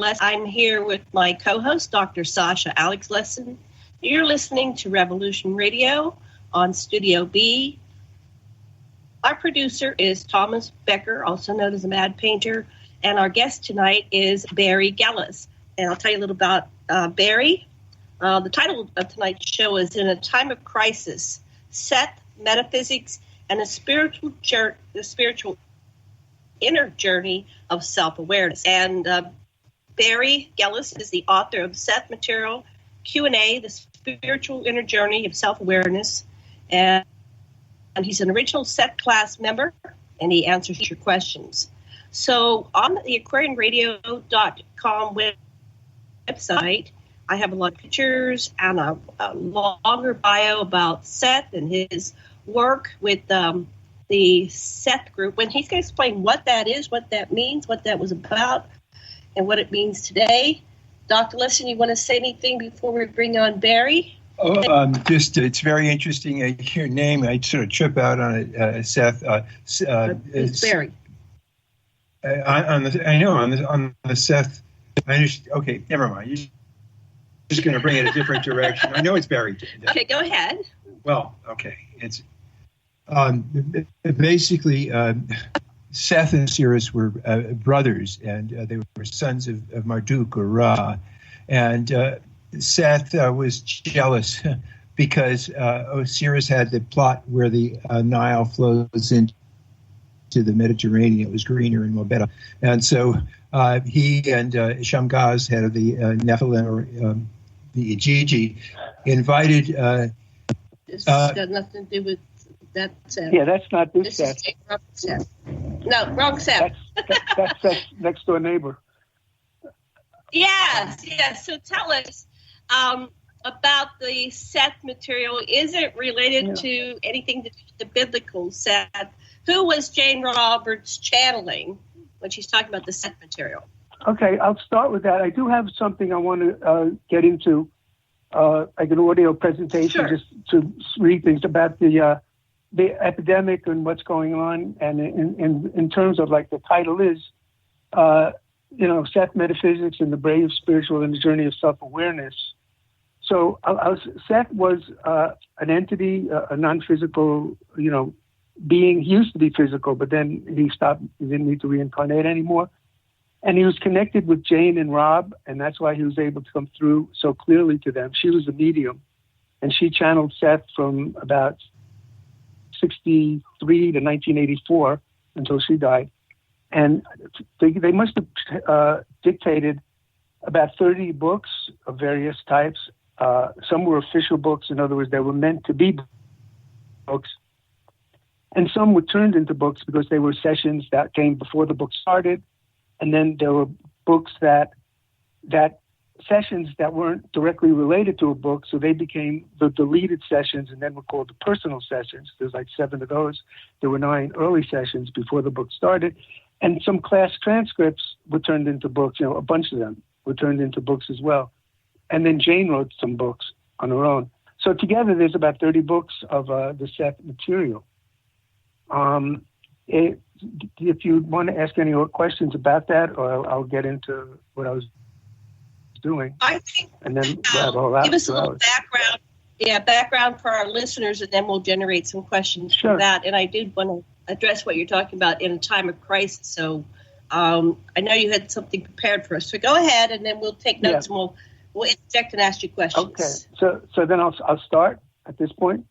Lessin. I'm here with my co-host, Dr. Sasha Alex Lessin. You're listening to Revolution Radio on Studio B. Our producer is Thomas Becker, also known as the Mad Painter, and our guest tonight is Barrie Gellis. And I'll tell you a little about Barrie. The title of tonight's show is In a Time of Crisis, Seth, Metaphysics, and the spiritual inner journey of self-awareness. And Barrie Gellis is the author of Seth Material, Q&A, the spiritual inner journey of self-awareness. And he's an original Seth Class member, and he answers your questions. So on the aquarianradio.com website, I have a lot of pictures and a longer bio about Seth and his work with the Seth group. When he's going to explain what that is, what that means, what that was about, and what it means today. Dr. Lessin, you want to say anything before we bring on Barrie? It's very interesting. Your name, I sort of trip out on it, Seth. It's Barrie. On the Seth. Okay, never mind. You're just going to bring it a different direction. I know it's Barrie. Okay, go ahead. Well, okay. It's basically Seth and Sirius were brothers, and they were sons of Marduk or Ra, and Seth was jealous because Osiris had the plot where the Nile flows into the Mediterranean. It was greener and more better. And so he and Shamgaz, head of the Nephilim, or the Igigi, invited... this has got nothing to do with that Seth. Yeah, that's not this Seth. Seth. No, wrong Seth. That's Seth's next door neighbor. Yes. So tell us about the Seth material. Is it related to anything to do with the biblical Seth? Who was Jane Roberts channeling when she's talking about the Seth material? Okay, I'll start with that. I do have something I want to get into, like an audio presentation, just to read things about the epidemic and what's going on. And in terms of, like, the title is, Seth Metaphysics and the Brave Spiritual and the Journey of Self-Awareness. So Seth was an entity, a non-physical, being. He used to be physical, but then he stopped. He didn't need to reincarnate anymore. And he was connected with Jane and Rob, and that's why he was able to come through so clearly to them. She was a medium, and she channeled Seth from about 1963 to 1984 until she died. And they must have dictated about 30 books of various types. Some were official books. In other words, they were meant to be books. And some were turned into books because they were sessions that came before the book started. And then there were books that sessions that weren't directly related to a book, so they became the deleted sessions and then were called the personal sessions. There's like 7 of those. There were 9 early sessions before the book started. And some class transcripts were turned into books. A bunch of them were turned into books as well. And then Jane wrote some books on her own. So together there's about 30 books of the Seth material. If you want to ask any more questions about that, or I'll get into what I was doing. I think, and then give us a little background. Yeah, background for our listeners, and then we'll generate some questions from that. And I did want to address what you're talking about in a time of crisis. So I know you had something prepared for us. So go ahead, and then we'll take notes, and we'll interject and ask you questions. Okay. So then I'll start at this point.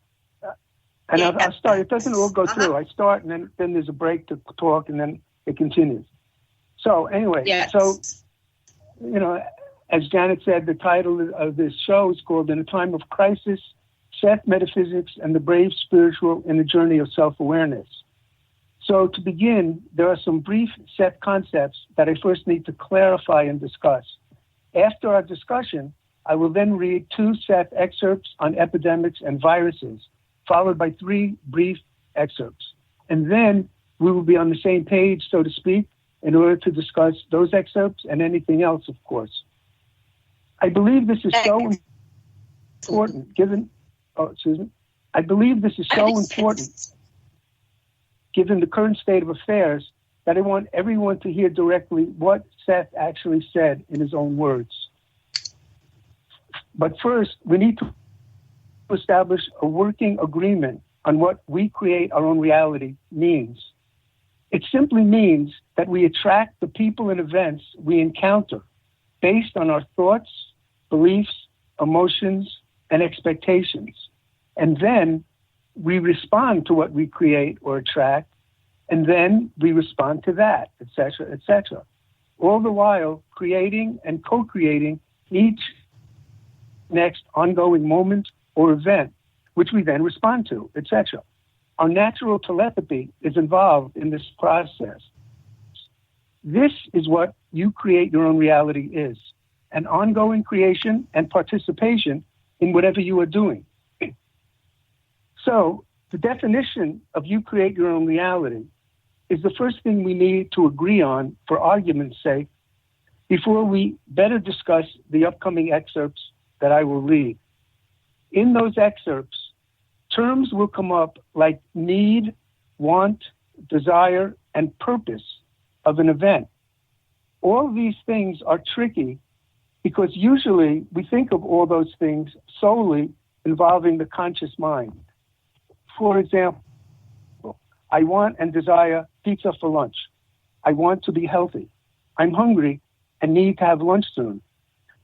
And I'll start. It doesn't all go through. I start, and then there's a break to talk, and then it continues. So anyway, as Janet said, the title of this show is called In a Time of Crisis, Seth Metaphysics and the Brave Spiritual in the Journey of Self-Awareness. So to begin, there are some brief Seth concepts that I first need to clarify and discuss. After our discussion, I will then read 2 Seth excerpts on epidemics and viruses, followed by 3 brief excerpts. And then we will be on the same page, so to speak, in order to discuss those excerpts and anything else, of course. I believe this is so important, I believe this is so important, given the current state of affairs, that I want everyone to hear directly what Seth actually said in his own words. But first, we need to establish a working agreement on what we create our own reality means. It simply means that we attract the people and events we encounter based on our thoughts, beliefs, emotions, and expectations. And then we respond to what we create or attract, and then we respond to that, etc., etc. All the while creating and co-creating each next ongoing moment or event, which we then respond to, etc. Our natural telepathy is involved in this process. This is what you create your own reality is, an ongoing creation and participation in whatever you are doing. So the definition of you create your own reality is the first thing we need to agree on for argument's sake before we better discuss the upcoming excerpts that I will read. In those excerpts, terms will come up like need, want, desire, and purpose of an event. All these things are tricky because usually we think of all those things solely involving the conscious mind. For example, I want and desire pizza for lunch. I want to be healthy. I'm hungry and need to have lunch soon.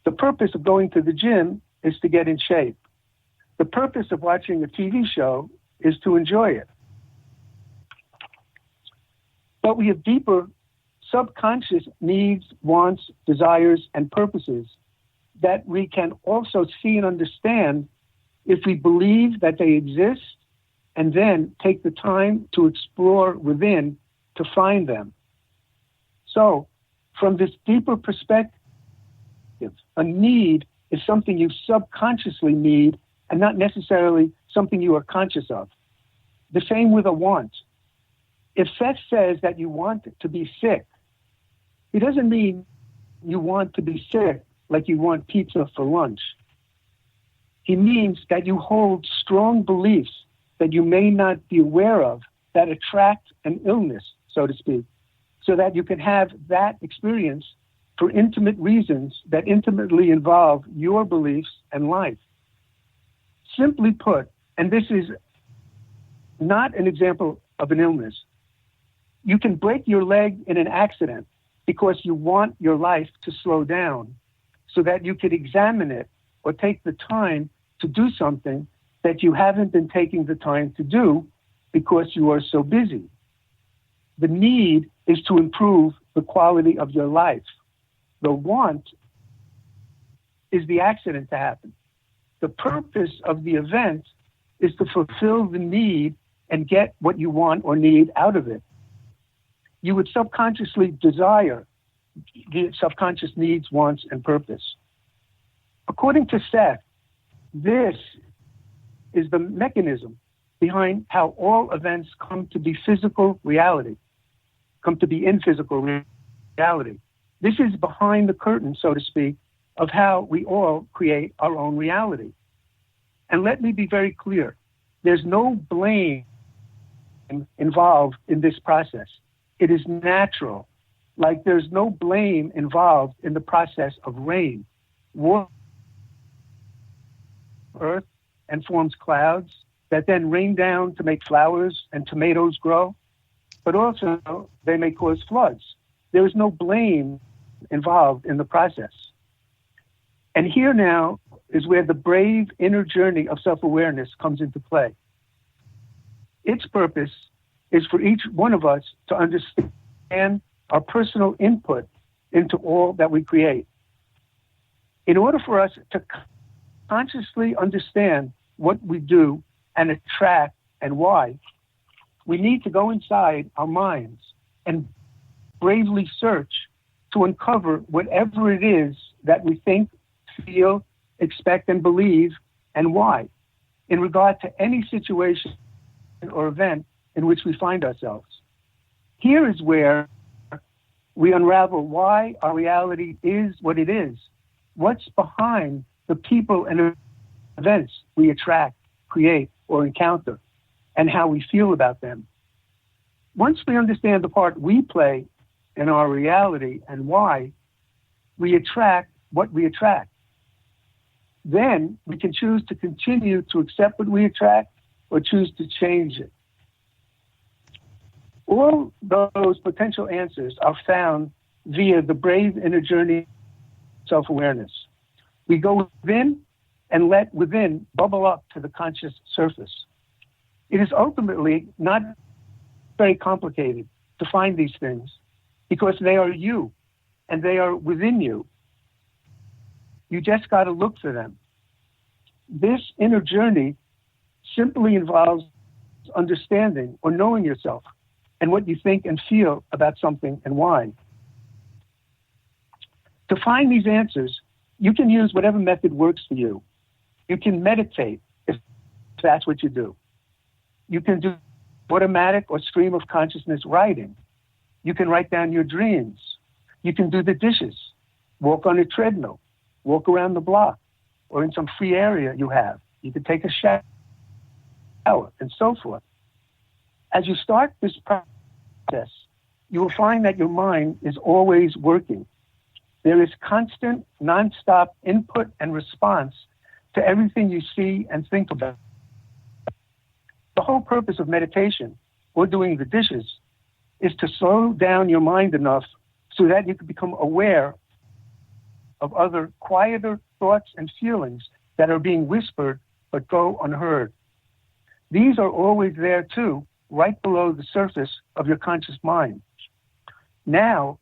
The purpose of going to the gym is to get in shape. The purpose of watching a TV show is to enjoy it. But we have deeper subconscious needs, wants, desires, and purposes that we can also see and understand if we believe that they exist and then take the time to explore within to find them. So, from this deeper perspective, a need is something you subconsciously need and not necessarily something you are conscious of. The same with a want. If Seth says that you want to be sick, it doesn't mean you want to be sick like you want pizza for lunch. He means that you hold strong beliefs that you may not be aware of that attract an illness, so to speak, so that you can have that experience for intimate reasons that intimately involve your beliefs and life. Simply put, and this is not an example of an illness, you can break your leg in an accident because you want your life to slow down so that you could examine it or take the time to do something that you haven't been taking the time to do because you are so busy. The need is to improve the quality of your life. The want is the accident to happen. The purpose of the event is to fulfill the need and get what you want or need out of it. You would subconsciously desire the subconscious needs, wants, and purpose. According to Seth, this is the mechanism behind how all events come to be physical reality, come to be in physical reality. This is behind the curtain, so to speak, of how we all create our own reality. And let me be very clear. There's no blame involved in this process. It is natural. Like there's no blame involved in the process of rain. Water, earth, and forms clouds that then rain down to make flowers and tomatoes grow. But also, they may cause floods. There is no blame involved in the process. And here now is where the brave inner journey of self-awareness comes into play. Its purpose is for each one of us to understand our personal input into all that we create. In order for us to consciously understand what we do and attract and why, we need to go inside our minds and bravely search to uncover whatever it is that we think, feel, expect, and believe, and why, in regard to any situation or event in which we find ourselves. Here is where we unravel why our reality is what it is, what's behind the people and events we attract, create, or encounter, and how we feel about them. Once we understand the part we play in our reality and why, we attract what we attract. Then we can choose to continue to accept what we attract or choose to change it. All those potential answers are found via the brave inner journey of self-awareness. We go within and let within bubble up to the conscious surface. It is ultimately not very complicated to find these things because they are you and they are within you. You just got to look for them. This inner journey simply involves understanding or knowing yourself and what you think and feel about something and why. To find these answers, you can use whatever method works for you. You can meditate if that's what you do. You can do automatic or stream of consciousness writing. You can write down your dreams. You can do the dishes, walk on a treadmill, walk around the block, or in some free area you have. You can take a shower, and so forth. As you start this process, you will find that your mind is always working. There is constant, nonstop input and response to everything you see and think about. The whole purpose of meditation or doing the dishes is to slow down your mind enough so that you can become aware of other quieter thoughts and feelings that are being whispered but go unheard. These are always there too, right below the surface of your conscious mind. Now,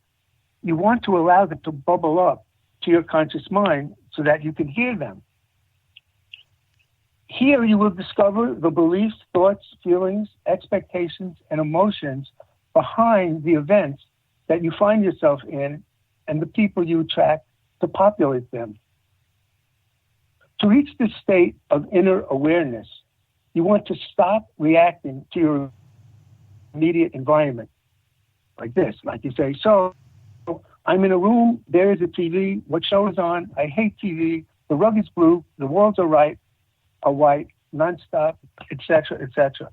you want to allow them to bubble up to your conscious mind so that you can hear them. Here you will discover the beliefs, thoughts, feelings, expectations, and emotions behind the events that you find yourself in and the people you attract to populate them. To reach this state of inner awareness, you want to stop reacting to your immediate environment. Like this, like you say, so I'm in a room, there is a TV, what show is on? I hate TV, the rug is blue, the walls are white, nonstop, etc., etc.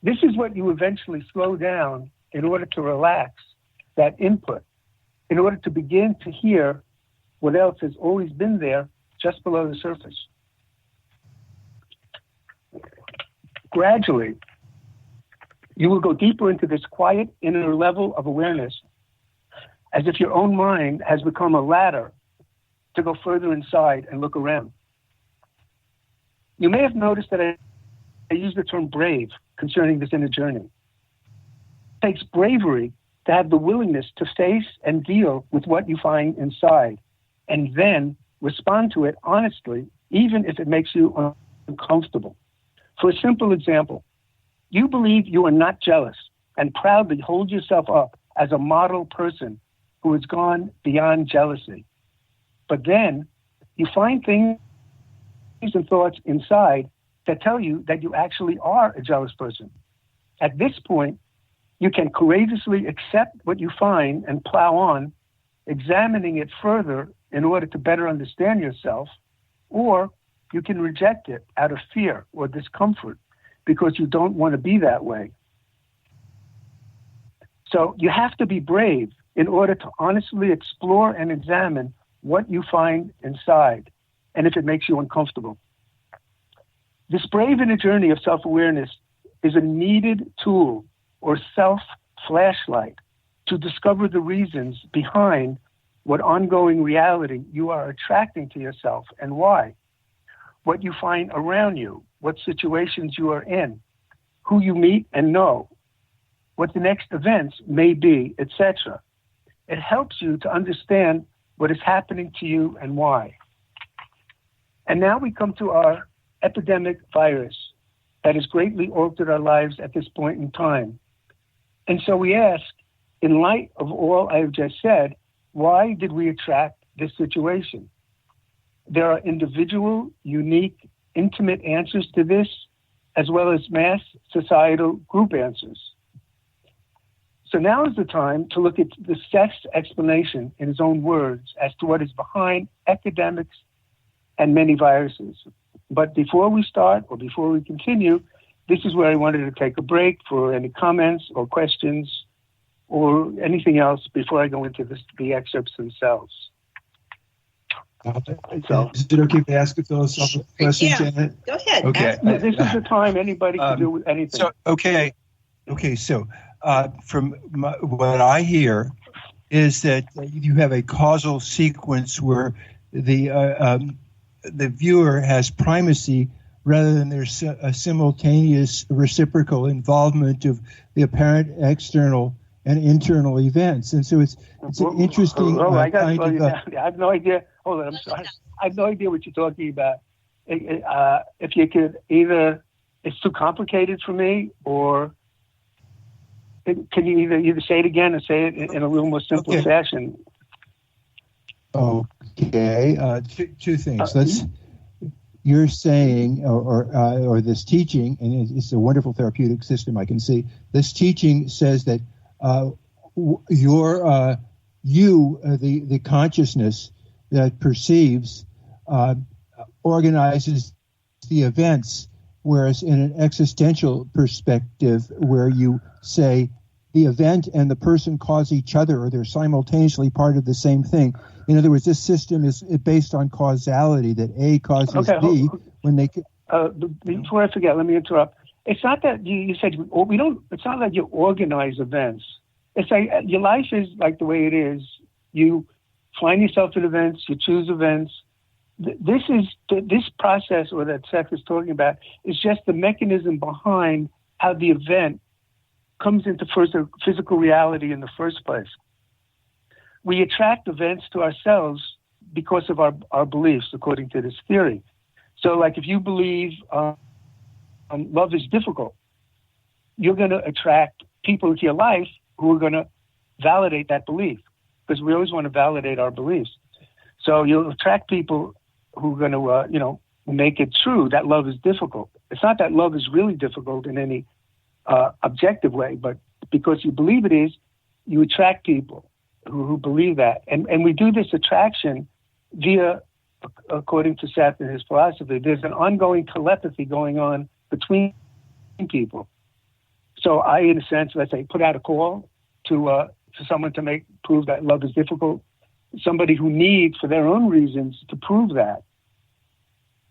This is what you eventually slow down in order to relax that input, in order to begin to hear what else has always been there just below the surface. Gradually, you will go deeper into this quiet inner level of awareness as if your own mind has become a ladder to go further inside and look around. You may have noticed that I use the term brave concerning this inner journey. It takes bravery to have the willingness to face and deal with what you find inside, and then respond to it honestly, even if it makes you uncomfortable. For a simple example, you believe you are not jealous and proudly hold yourself up as a model person who has gone beyond jealousy. But then you find things and thoughts inside that tell you that you actually are a jealous person. At this point, you can courageously accept what you find and plow on, examining it further in order to better understand yourself, or you can reject it out of fear or discomfort because you don't want to be that way. So you have to be brave in order to honestly explore and examine what you find inside, and if it makes you uncomfortable. This brave inner journey of self-awareness is a needed tool or self-flashlight to discover the reasons behind what ongoing reality you are attracting to yourself and why, what you find around you, what situations you are in, who you meet and know, what the next events may be, etc. It helps you to understand what is happening to you and why. And now we come to our epidemic virus that has greatly altered our lives at this point in time. And so we ask, in light of all I have just said, why did we attract this situation? There are individual, unique, intimate answers to this, as well as mass societal group answers. So now is the time to look at the Seth's explanation in his own words as to what is behind epidemics and many viruses. But before we start, or before we continue, this is where I wanted to take a break for any comments or questions or anything else before I go into the excerpts themselves. So, is it okay to ask a philosophical question, Janet? Go ahead. Okay. Yeah, this is the time anybody can do anything. So, okay. So, from what I hear is that you have a causal sequence where the viewer has primacy rather than there's a simultaneous reciprocal involvement of the apparent external and internal events. And so it's an interesting I have no idea. Hold on, I'm sorry. I have no idea what you're talking about. If you could either, it's too complicated for me, or can you either say it again or say it in a little more simple fashion? Okay, two things. You're saying, or this teaching, and it's a wonderful therapeutic system. I can see this teaching says that the consciousness that perceives organizes the events, whereas in an existential perspective, where you say the event and the person cause each other, or they're simultaneously part of the same thing. In other words, this system is based on causality, that A causes B when they... before I forget, let me interrupt. It's not that you said, we don't, it's not that you organize events. It's like your life is like the way it is. You find yourself in events, you choose events. This process, or that Seth is talking about, is just the mechanism behind how the event comes into physical reality in the first place. We attract events to ourselves because of our beliefs, according to this theory. So, like, if you believe love is difficult, you're going to attract people into your life who are going to validate that belief, because we always want to validate our beliefs. So you'll attract people who are going to, make it true that love is difficult. It's not that love is really difficult in any objective way, but because you believe it is, you attract people who believe that. And we do this attraction via, according to Seth and his philosophy, there's an ongoing telepathy going on between people. So I, in a sense, let's say, put out a call to someone to prove that love is difficult. Somebody who needs, for their own reasons, to prove that,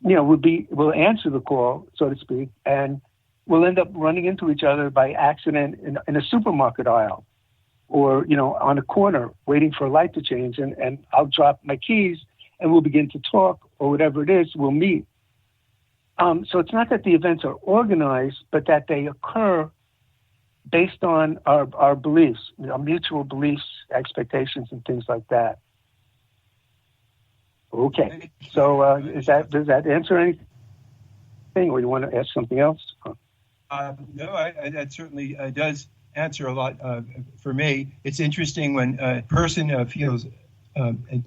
will answer the call, so to speak, and we'll end up running into each other by accident in a supermarket aisle, or on a corner waiting for a light to change, and I'll drop my keys and we'll begin to talk, or whatever it is, we'll meet. So it's not that the events are organized, but that they occur based on our beliefs, our mutual beliefs, expectations, and things like that. Okay. So does that answer anything, or you want to ask something else? No, that certainly does answer a lot for me. It's interesting when a person feels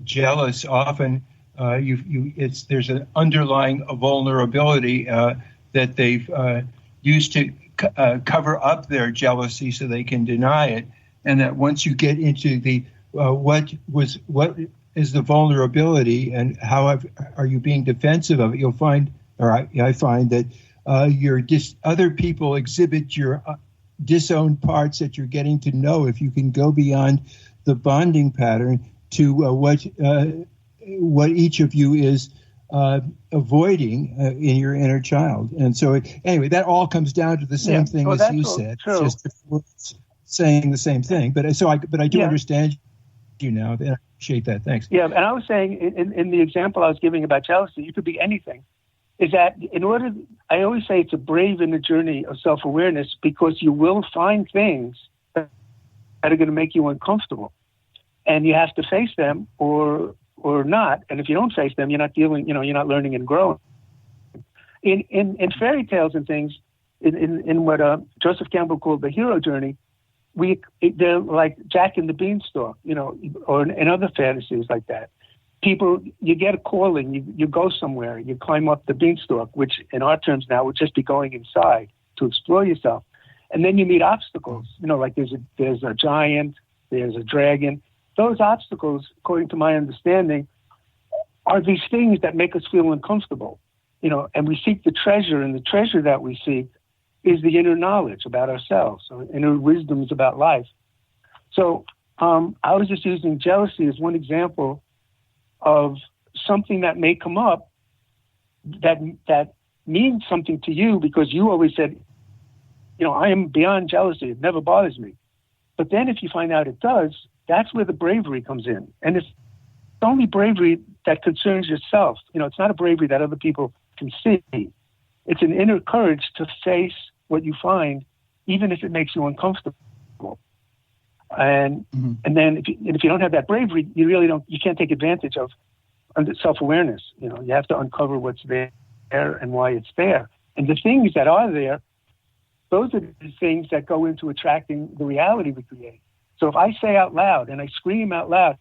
jealous. Often, there's an underlying vulnerability that they've used to cover up their jealousy so they can deny it, and that once you get into the what is the vulnerability and how are you being defensive of it, you'll find, or I find that other people exhibit your disowned parts that you're getting to know if you can go beyond the bonding pattern to what each of you is avoiding in your inner child. And so anyway, that all comes down to the same thing as you said. True. It's just saying the same thing. But I do understand you now, and I appreciate that. Thanks. Yeah, and I was saying in the example I was giving about jealousy, it could be anything. Is that I always say it's a brave inner journey of self-awareness, because you will find things that are going to make you uncomfortable, and you have to face them or not. And if you don't face them, you're not learning and growing. In fairy tales and things, in what Joseph Campbell called the hero journey, they're like Jack and the Beanstalk, or in other fantasies like that. People, you get a calling, you go somewhere, you climb up the beanstalk, which in our terms now would just be going inside to explore yourself. And then you meet obstacles, like there's a giant, there's a dragon. Those obstacles, according to my understanding, are these things that make us feel uncomfortable, and we seek the treasure, and the treasure that we seek is the inner knowledge about ourselves, or inner wisdoms about life. So I was just using jealousy as one example of something that may come up that means something to you, because you always said, I am beyond jealousy. It never bothers me. But then if you find out it does, that's where the bravery comes in. And it's only bravery that concerns yourself. It's not a bravery that other people can see. It's an inner courage to face what you find, even if it makes you uncomfortable. And then if you don't have that bravery, you can't take advantage of self-awareness. You have to uncover what's there and why it's there. And the things that are there, those are the things that go into attracting the reality we create. So if I say out loud and I scream out loud,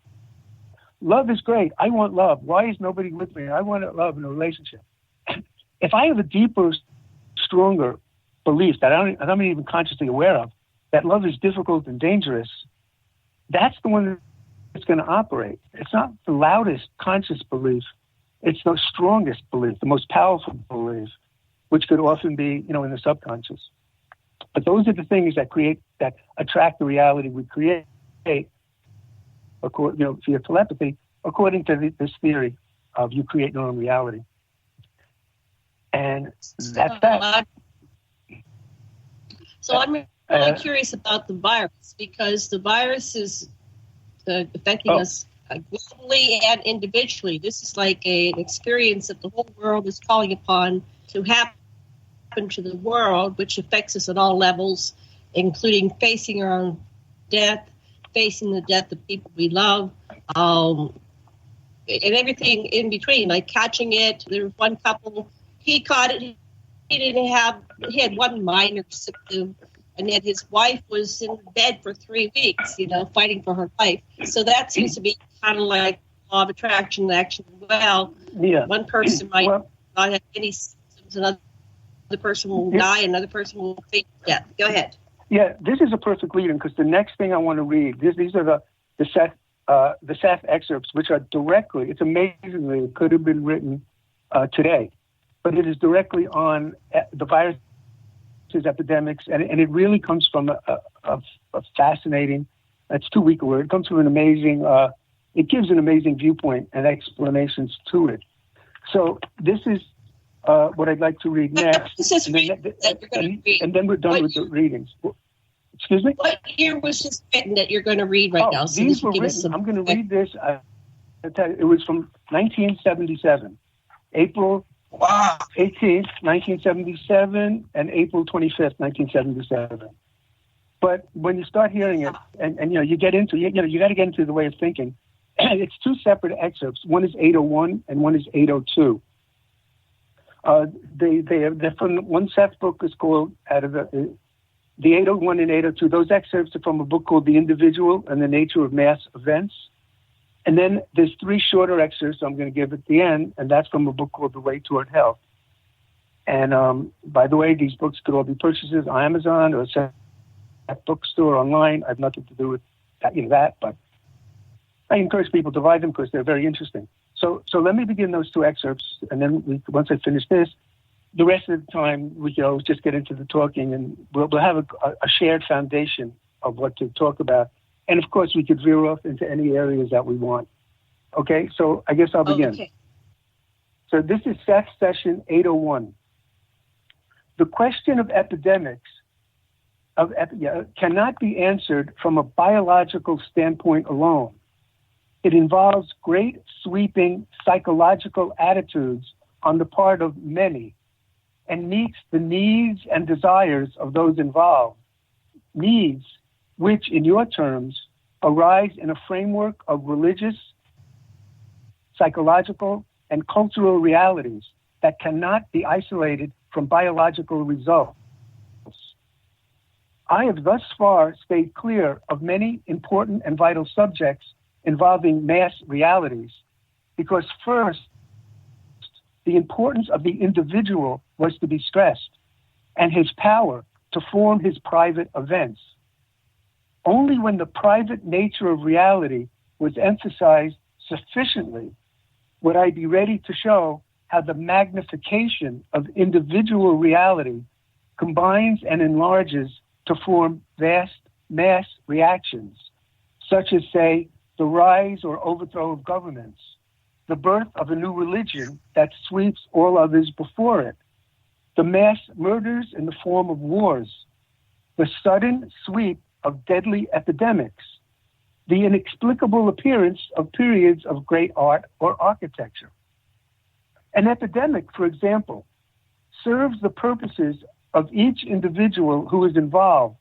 love is great. I want love. Why is nobody with me? I want love in a relationship. If I have a deeper, stronger belief that I'm not even consciously aware of, that love is difficult and dangerous, that's the one that's going to operate. It's not the loudest conscious belief. It's the strongest belief, the most powerful belief, which could often be, in the subconscious. But those are the things that attract the reality we create, via telepathy, according to this theory of you create your own reality. And that's that. So I'm really curious about the virus, because the virus is affecting us globally and individually. This is like an experience that the whole world is calling upon to happen to the world, which affects us at all levels, including facing our own death, facing the death of people we love, and everything in between, like catching it. There was one couple, he caught it. He had one minor symptom, and yet his wife was in bed for 3 weeks, fighting for her life. So that seems to be kind of like law of attraction action. Well, one person might not have any symptoms, another person will die, another person will fake death. Go ahead. Yeah, this is a perfect lead-in, because the next thing I want to read, these are the Seth excerpts, which are directly, it's amazingly, it could have been written today, but it is directly on the viruses, epidemics, and it really comes from a fascinating, that's too weak a word, it comes from an amazing, it gives an amazing viewpoint and explanations to it. So this is what I'd like to read next. This is and then we're done with the readings. Excuse me? What year was this written that you're going to read right now? So these were written. I'm going to read this. It was from 1977, April 18th, 1977, and April 25th, 1977. But when you start hearing it, and you get into, you got to get into the way of thinking. It's two separate excerpts. One is 801 and one is 802. They're from one Seth book is called out of the 801 and 802. Those excerpts are from a book called The Individual and the Nature of Mass Events. And then there's three shorter excerpts I'm going to give at the end, and that's from a book called The Way Toward Health. And by the way, these books could all be purchased on Amazon or Seth bookstore online. I have nothing to do with that, but I encourage people to buy them because they're very interesting. So let me begin those two excerpts, and then once I finish this, the rest of the time we can always just get into the talking, and we'll have a shared foundation of what to talk about. And of course, we could veer off into any areas that we want. Okay, so I guess I'll begin. Okay. So this is Seth session 801. The question of epidemics cannot be answered from a biological standpoint alone. It involves great sweeping psychological attitudes on the part of many and meets the needs and desires of those involved, needs which, in your terms, arise in a framework of religious, psychological, and cultural realities that cannot be isolated from biological results. I have thus far stayed clear of many important and vital subjects involving mass realities because first, the importance of the individual was to be stressed and his power to form his private events. Only when the private nature of reality was emphasized sufficiently would I be ready to show how the magnification of individual reality combines and enlarges to form vast mass reactions, such as, say, the rise or overthrow of governments, the birth of a new religion that sweeps all others before it, the mass murders in the form of wars, the sudden sweep of deadly epidemics, the inexplicable appearance of periods of great art or architecture. An epidemic, for example, serves the purposes of each individual who is involved,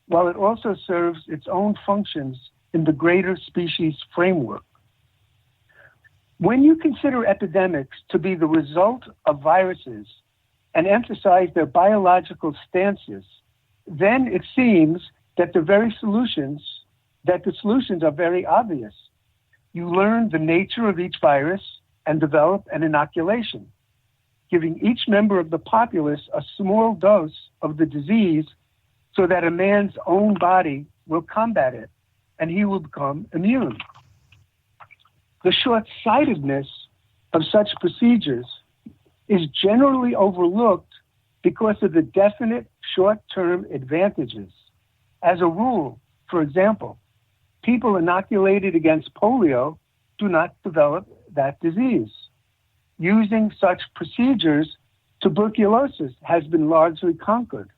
while it also serves its own functions in the greater species framework. When you consider epidemics to be the result of viruses and emphasize their biological stances, then it seems that the solutions are very obvious. You learn the nature of each virus and develop an inoculation, giving each member of the populace a small dose of the disease so that a man's own body will combat it and he will become immune. The short-sightedness of such procedures is generally overlooked because of the definite short-term advantages. As a rule, for example, people inoculated against polio do not develop that disease. Using such procedures, tuberculosis has been largely conquered.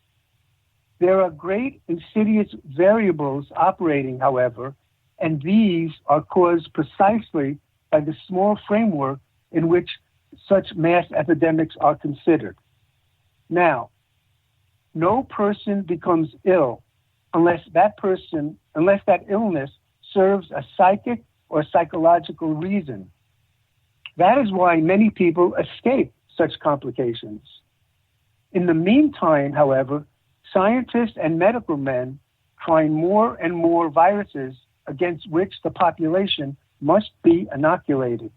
There are great insidious variables operating, however, and these are caused precisely by the small framework in which such mass epidemics are considered. Now, no person becomes ill unless that illness serves a psychic or psychological reason. That is why many people escape such complications. In the meantime, however, scientists and medical men find more and more viruses against which the population must be inoculated.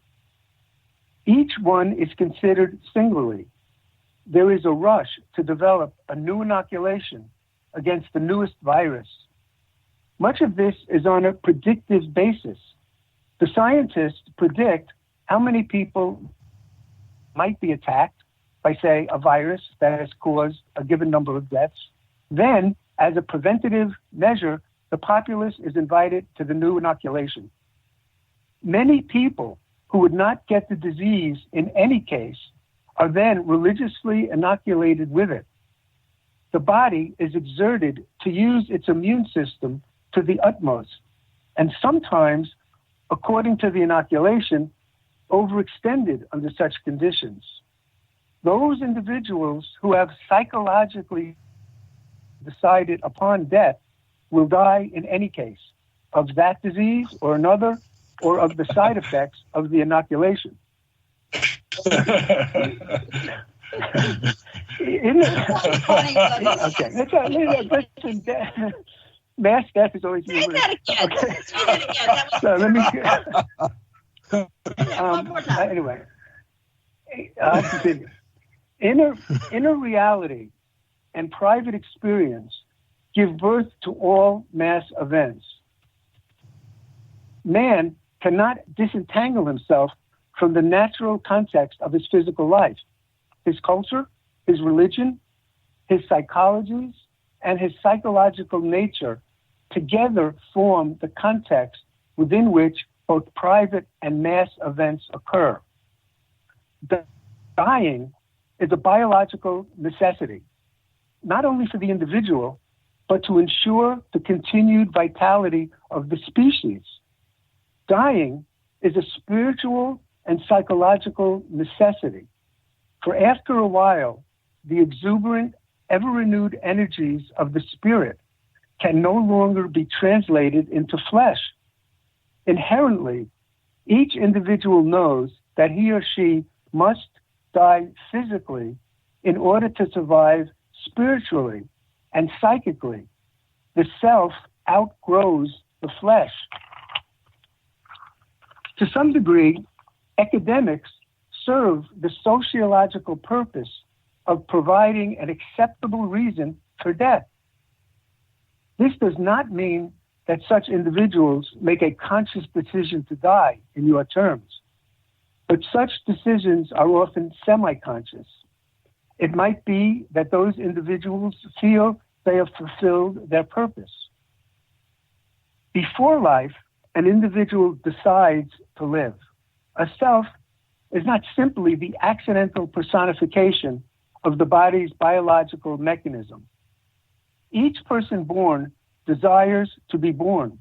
Each one is considered singly. There is a rush to develop a new inoculation against the newest virus. Much of this is on a predictive basis. The scientists predict how many people might be attacked by, say, a virus that has caused a given number of deaths. Then, as a preventative measure, the populace is invited to the new inoculation. Many people who would not get the disease in any case are then religiously inoculated with it. The body is exerted to use its immune system to the utmost, and sometimes, according to the inoculation, overextended under such conditions. Those individuals who have psychologically decided upon death will die in any case, of that disease or another, or of the side effects of the inoculation. Mass death is always humorous. Say that again. So let me. One more time. Anyway, I'll continue. Inner reality and private experience give birth to all mass events. Man cannot disentangle himself from the natural context of his physical life. His culture, his religion, his psychologies, and his psychological nature together form the context within which both private and mass events occur. Dying is a biological necessity, not only for the individual, but to ensure the continued vitality of the species. Dying is a spiritual and psychological necessity, for after a while, the exuberant, ever-renewed energies of the spirit can no longer be translated into flesh. Inherently, each individual knows that he or she must die physically in order to survive spiritually and psychically. The self outgrows the flesh. To some degree, academics serve the sociological purpose of providing an acceptable reason for death. This does not mean that such individuals make a conscious decision to die in your terms, but such decisions are often semi-conscious. It might be that those individuals feel they have fulfilled their purpose. Before life, an individual decides to live. A self is not simply the accidental personification of the body's biological mechanism. Each person born desires to be born.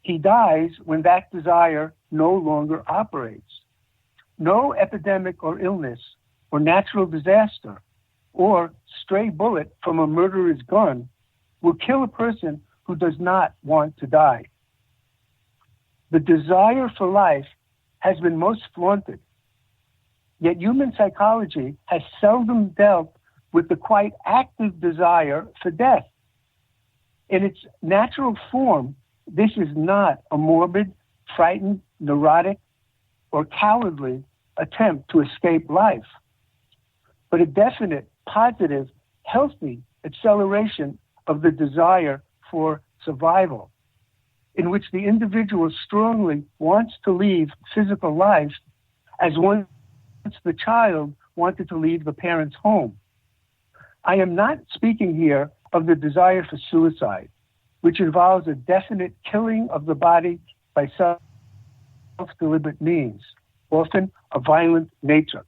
He dies when that desire no longer operates. No epidemic or illness or natural disaster or stray bullet from a murderer's gun will kill a person who does not want to die. The desire for life has been most flaunted, yet human psychology has seldom dealt with the quite active desire for death. In its natural form, this is not a morbid, frightened, neurotic, or cowardly attempt to escape life, but a definite, positive, healthy acceleration of the desire for survival, in which the individual strongly wants to leave physical life as once the child wanted to leave the parent's home. I am not speaking here of the desire for suicide, which involves a definite killing of the body by self-deliberate means, often of a violent nature.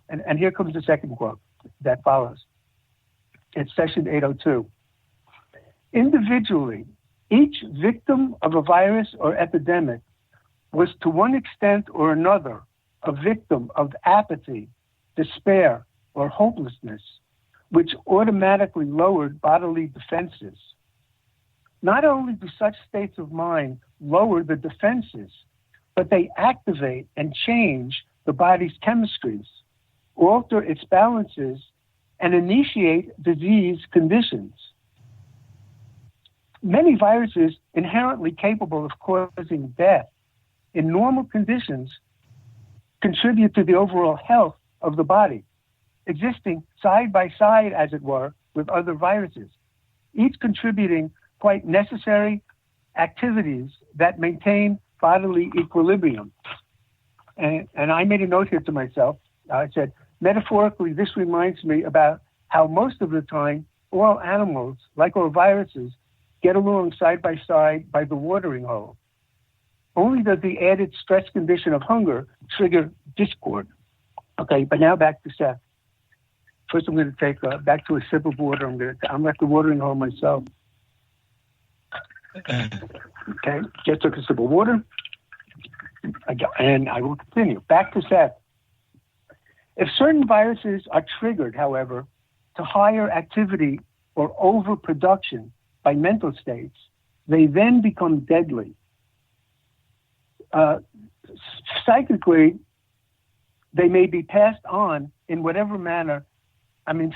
And here comes the second quote that follows. It's session 802. Individually, each victim of a virus or epidemic was to one extent or another a victim of apathy, despair, or hopelessness, which automatically lowered bodily defenses. Not only do such states of mind lower the defenses, but they activate and change the body's chemistries, alter its balances, and initiate disease conditions. Many viruses inherently capable of causing death in normal conditions contribute to the overall health of the body, existing side by side, as it were, with other viruses, each contributing quite necessary activities that maintain bodily equilibrium. And I made a note here to myself. I said, metaphorically, this reminds me about how most of the time all animals, like all viruses, get along side by the watering hole. Only does the added stress condition of hunger trigger discord. Okay, but now back to Seth. First, I'm going to take back to a sip of water. I'm at the watering hole myself. Okay, just took a sip of water. And I will continue. Back to Seth. If certain viruses are triggered, however, to higher activity or overproduction by mental states, they then become deadly. Psychically, they may be passed on in whatever manner.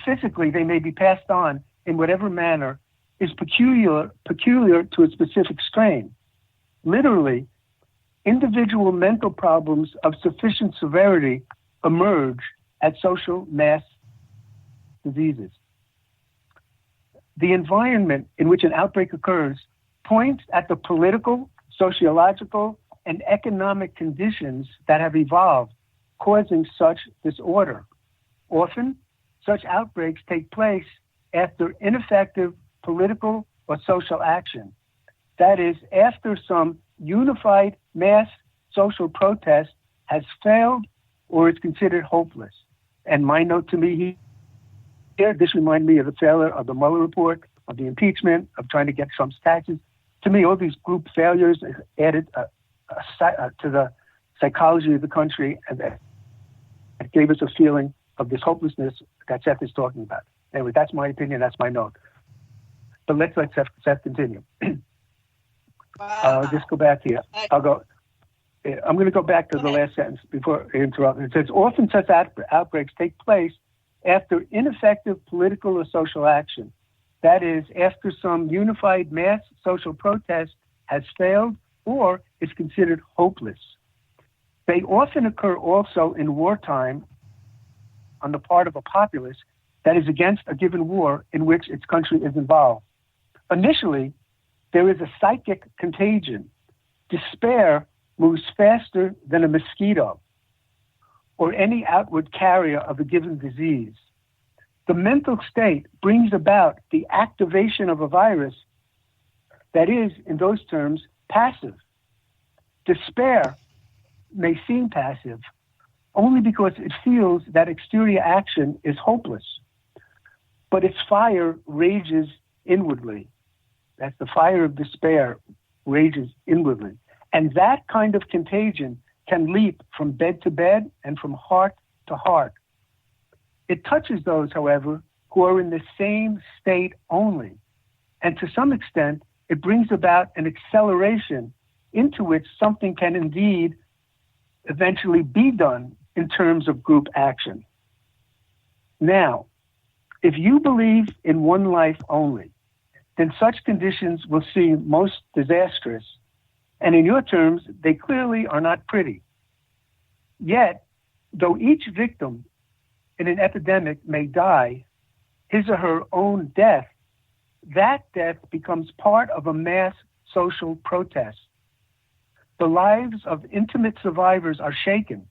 Physically, they may be passed on in whatever manner is peculiar to a specific strain. Literally, individual mental problems of sufficient severity emerge as social mass diseases. The environment in which an outbreak occurs points at the political, sociological, and economic conditions that have evolved, causing such disorder. Often, such outbreaks take place after ineffective political or social action. That is, after some unified mass social protest has failed or is considered hopeless. And my note to me here, this reminded me of the failure of the Mueller report, of the impeachment, of trying to get Trump's taxes. To me, all these group failures added to the psychology of the country, and it gave us a feeling of this hopelessness that Seth is talking about. Anyway, that's my opinion, that's my note. But let's let Seth continue. Wow. Just go back here. I'm going to go back to the last sentence before I interrupt. It says, often such outbreaks take place after ineffective political or social action. That is, after some unified mass social protest has failed or is considered hopeless. They often occur also in wartime on the part of a populace that is against a given war in which its country is involved. Initially, there is a psychic contagion. Despair moves faster than a mosquito. or any outward carrier of a given disease. The mental state brings about the activation of a virus that is, in those terms, passive. Despair may seem passive only because it feels that exterior action is hopeless, but its fire rages inwardly. That's the fire of despair rages inwardly. And that kind of contagion can leap from bed to bed and from heart to heart. It touches those, however, who are in the same state only. And to some extent, it brings about an acceleration into which something can indeed eventually be done in terms of group action. Now, if you believe in one life only, then such conditions will seem most disastrous, and in your terms, they clearly are not pretty. Yet, though each victim in an epidemic may die his or her own death, that death becomes part of a mass social protest. The lives of intimate survivors are shaken,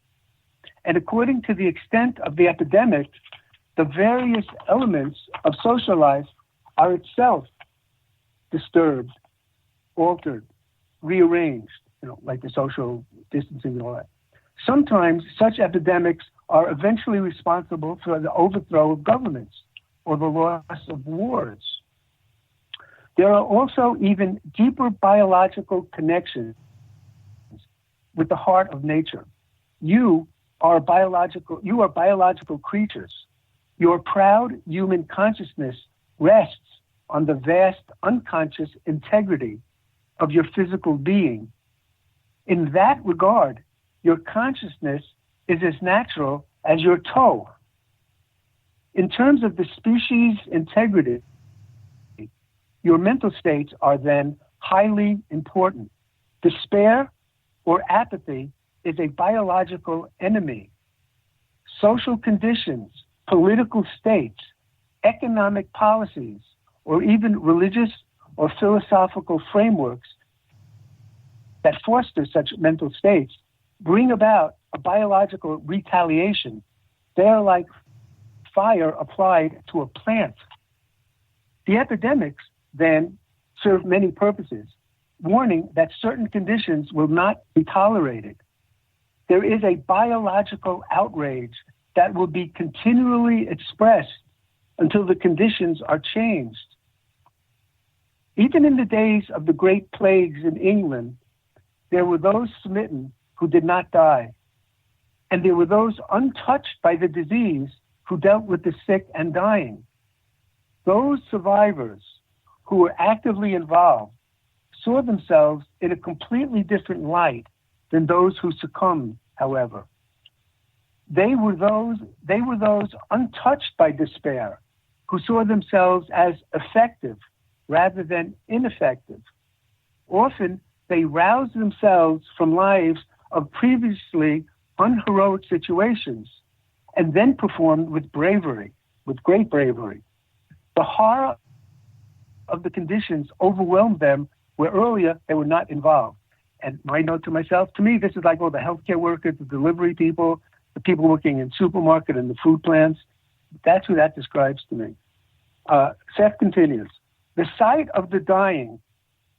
and according to the extent of the epidemic, the various elements of social life are itself disturbed, altered, rearranged, like the social distancing and all that. Sometimes such epidemics are eventually responsible for the overthrow of governments or the loss of wars. There are also even deeper biological connections with the heart of nature. You are biological creatures. Your proud human consciousness rests on the vast unconscious integrity of your physical being. In that regard, your consciousness is as natural as your toe. In terms of the species integrity, your mental states are then highly important. Despair or apathy is a biological enemy. Social conditions, political states, economic policies, or even religious or philosophical frameworks that foster such mental states bring about a biological retaliation. They are like fire applied to a plant. The epidemics then serve many purposes, warning that certain conditions will not be tolerated. There is a biological outrage that will be continually expressed until the conditions are changed. Even in the days of the great plagues in England, there were those smitten who did not die, and there were those untouched by the disease who dealt with the sick and dying. Those survivors who were actively involved saw themselves in a completely different light than those who succumbed, however. They were those untouched by despair who saw themselves as effective rather than ineffective. Often, they roused themselves from lives of previously unheroic situations and then performed with bravery, with great bravery. The horror of the conditions overwhelmed them where earlier they were not involved. And my note to myself, to me, this is like all the healthcare workers, the delivery people, the people working in supermarket and the food plants. That's who that describes to me. Seth continues, the sight of the dying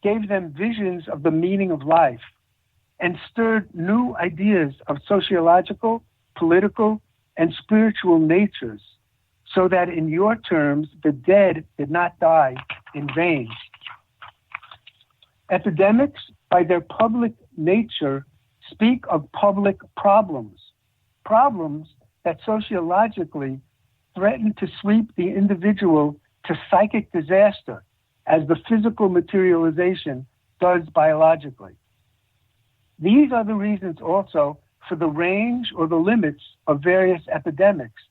gave them visions of the meaning of life and stirred new ideas of sociological, political, and spiritual natures, so that in your terms, the dead did not die in vain. Epidemics, by their public nature, speak of public problems, problems that sociologically threaten to sweep the individual to psychic disaster, as the physical materialization does biologically. These are the reasons also for the range or the limits of various epidemics,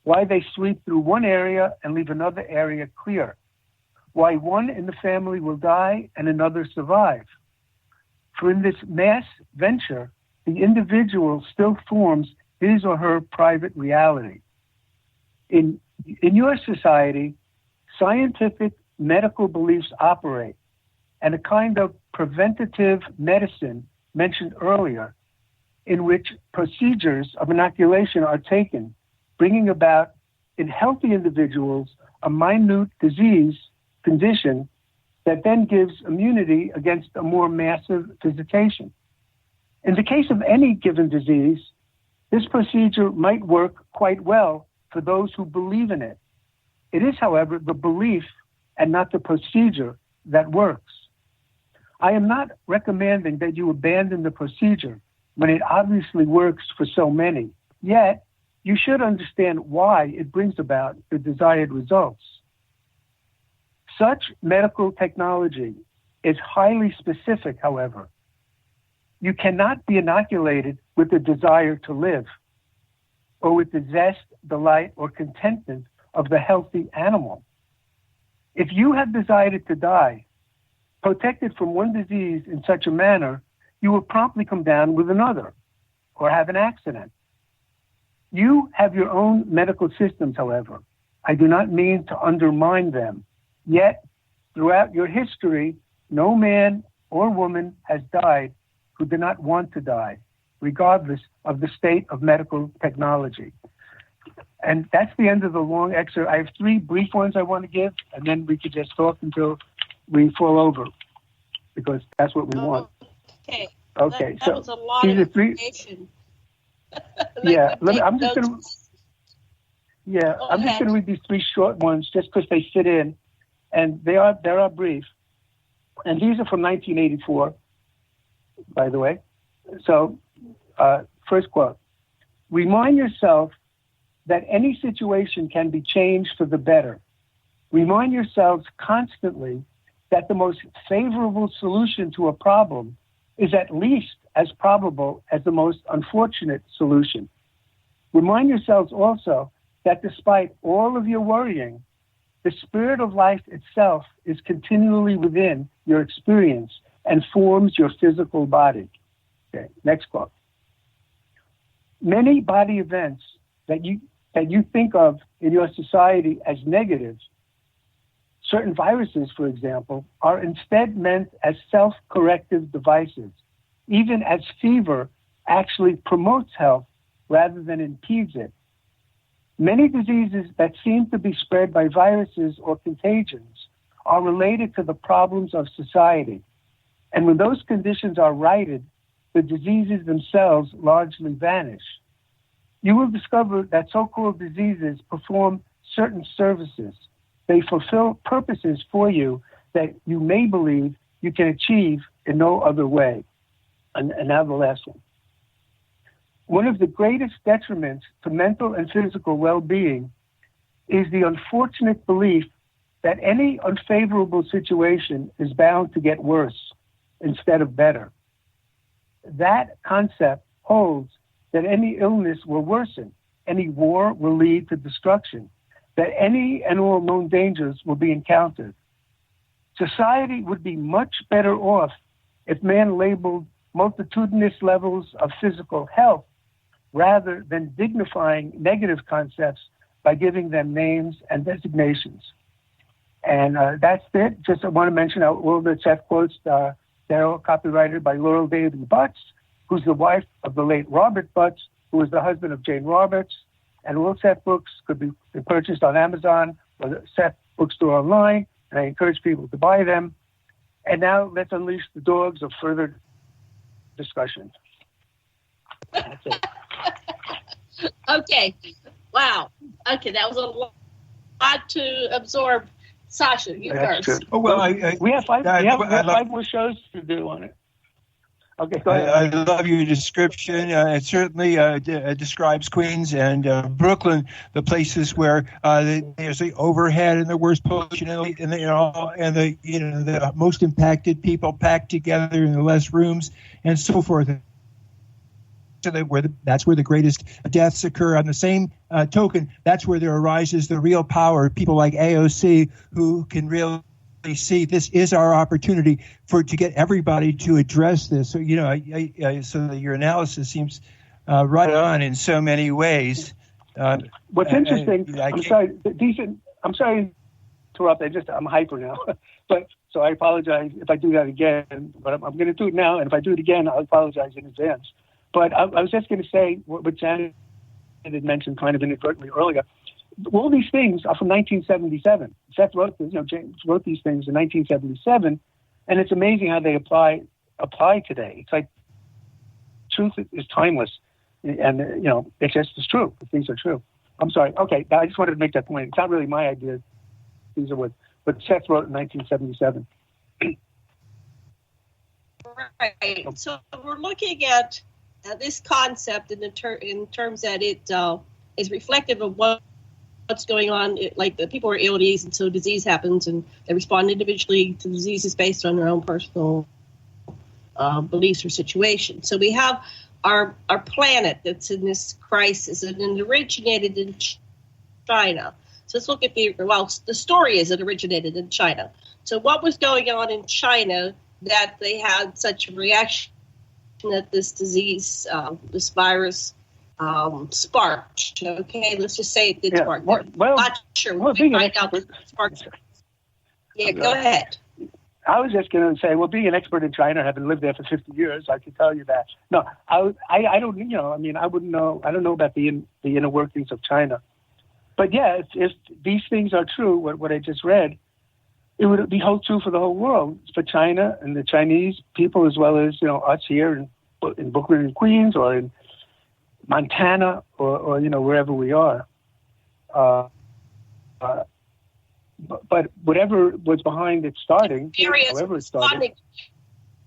why they sweep through one area and leave another area clear, why one in the family will die and another survive. For in this mass venture, the individual still forms his or her private reality. In your society, scientific medical beliefs operate, and a kind of preventative medicine mentioned earlier in which procedures of inoculation are taken, bringing about in healthy individuals a minute disease condition that then gives immunity against a more massive visitation. In the case of any given disease, this procedure might work quite well for those who believe in it. It is, however, the belief and not the procedure that works. I am not recommending that you abandon the procedure when it obviously works for so many, yet you should understand why it brings about the desired results. Such medical technology is highly specific, however. You cannot be inoculated with the desire to live, or with the zest, delight, or contentment of the healthy animal. If you have decided to die, protected from one disease in such a manner, you will promptly come down with another, or have an accident. You have your own medical systems, however. I do not mean to undermine them. Yet, throughout your history, no man or woman has died who did not want to die, regardless of the state of medical technology. And that's the end of the long excerpt. I have 3 brief ones I want to give, and then we could just talk until we fall over, because that's what we want. Okay. That was a lot of information. Yeah, I'm just going to read these 3 short ones just because they fit in, and they are brief. And these are from 1984, by the way. So, first quote: remind yourself that any situation can be changed for the better. Remind yourselves constantly that the most favorable solution to a problem is at least as probable as the most unfortunate solution. Remind yourselves also that despite all of your worrying, the spirit of life itself is continually within your experience and forms your physical body. Okay, next quote. Many body events that you think of in your society as negative, certain viruses, for example, are instead meant as self-corrective devices, even as fever actually promotes health rather than impedes it. Many diseases that seem to be spread by viruses or contagions are related to the problems of society. And when those conditions are righted, the diseases themselves largely vanish. You will discover that so-called diseases perform certain services. They fulfill purposes for you that you may believe you can achieve in no other way. And now the last one. One of the greatest detriments to mental and physical well-being is the unfortunate belief that any unfavorable situation is bound to get worse instead of better. That concept holds that any illness will worsen, any war will lead to destruction, that any and all known dangers will be encountered. Society would be much better off if man labeled multitudinous levels of physical health rather than dignifying negative concepts by giving them names and designations. And that's it. Just I want to mention all the Seth quotes. They're all copyrighted by Laurel Davy Butts, who's the wife of the late Robert Butts, who was the husband of Jane Roberts. And all Seth books could be purchased on Amazon or the Seth bookstore online, and I encourage people to buy them. And now let's unleash the dogs of further discussion. That's it. Okay. Wow. Okay, that was a lot to absorb. Sasha, you first. True. Oh, well, we have 5 more shows to do on it. Okay, go ahead. I love your description. It certainly describes Queens and Brooklyn, the places where there's the overhead and the worst pollution, and the most impacted people packed together in the less rooms, and so forth. So that's where the greatest deaths occur. On the same token, that's where there arises the real power. People like AOC who can really see this is our opportunity to get everybody to address this. So so your analysis seems right on in so many ways. What's interesting? I'm sorry to interrupt. I'm hyper now, but so I apologize if I do that again. But I'm going to do it now, and if I do it again, I'll apologize in advance. But I was just going to say what Janet had mentioned kind of inadvertently earlier. All these things are from 1977. Seth wrote this, James wrote these things in 1977, and it's amazing how they apply today. It's like truth is timeless, and it's just it's true. The things are true. I'm sorry. Okay, I just wanted to make that point. It's not really my idea. These are what Seth wrote in 1977. Right. So we're looking at this concept in terms that it is reflective of what's going on. Like the people are ill at ease, and so disease happens, and they respond individually to diseases based on their own personal beliefs or situations. So we have our planet that's in this crisis, and it originated in China. So let's look at the story is it originated in China. So what was going on in China that they had such a reaction that this disease, this virus, sparked? Okay, let's just say it did spark. Well, not sure. We'll find out it sparked. Yeah, go ahead. I was just going to say, well, being an expert in China, having lived there for 50 years, I can tell you that. No, I don't. I wouldn't know. I don't know about the inner workings of China. But yeah, if these things are true, what I just read, it would be true for the whole world, for China and the Chinese people, as well as us here in Brooklyn and Queens, or in Montana, or wherever we are. But whatever was behind it starting, however it started.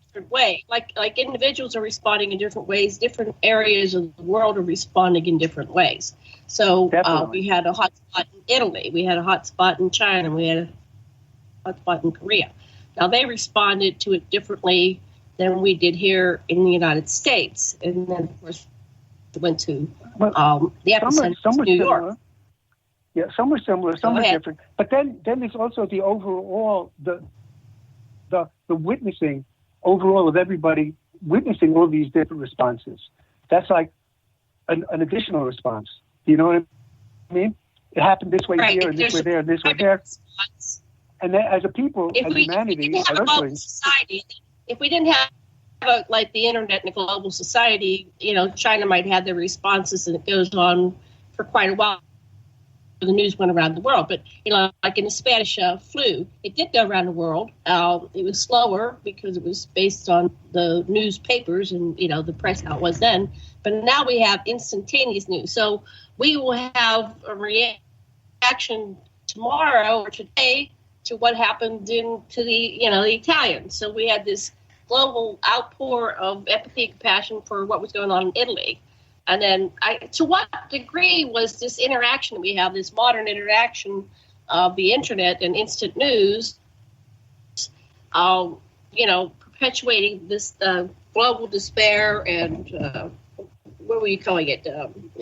Different way, like individuals are responding in different ways. Different areas of the world are responding in different ways. So we had a hotspot in Italy, we had a hotspot in China, we had a hotspot in Korea. Now they responded to it differently than we did here in the United States, and then of course it went to the epicenter, New York. Yeah, some were similar, some were different. But then there's also the overall, the witnessing overall of everybody witnessing all these different responses. That's like an additional response. You know what I mean? It happened this way here, and this way there, and this way there. And then as a people, as humanity, as Earthlings, if we didn't have like the internet and a global society, China might have their responses, and it goes on for quite a while. The news went around the world, but like in the Spanish flu, it did go around the world. It was slower because it was based on the newspapers and the press how it was then. But now we have instantaneous news, so we will have a reaction tomorrow or today to what happened to the the Italians. So we had this global outpour of empathy and compassion for what was going on in Italy. And then, to what degree was this interaction we have, this modern interaction of the internet and instant news, perpetuating this global despair and what were you calling it?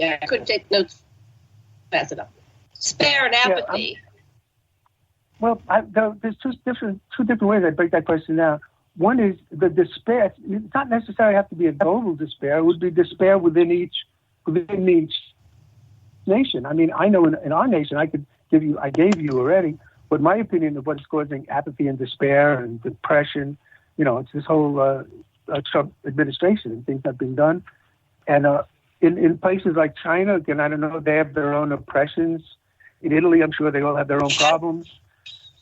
I couldn't take notes fast enough. Despair and apathy. There's two different ways I break that question down. One is the despair. It's not necessarily have to be a global despair. It would be despair within each nation. I mean, I know in our nation, I gave you already, but my opinion of what's causing apathy and despair and depression. It's this whole Trump administration and things not being done. And in places like China, again, I don't know, they have their own oppressions. In Italy, I'm sure they all have their own problems.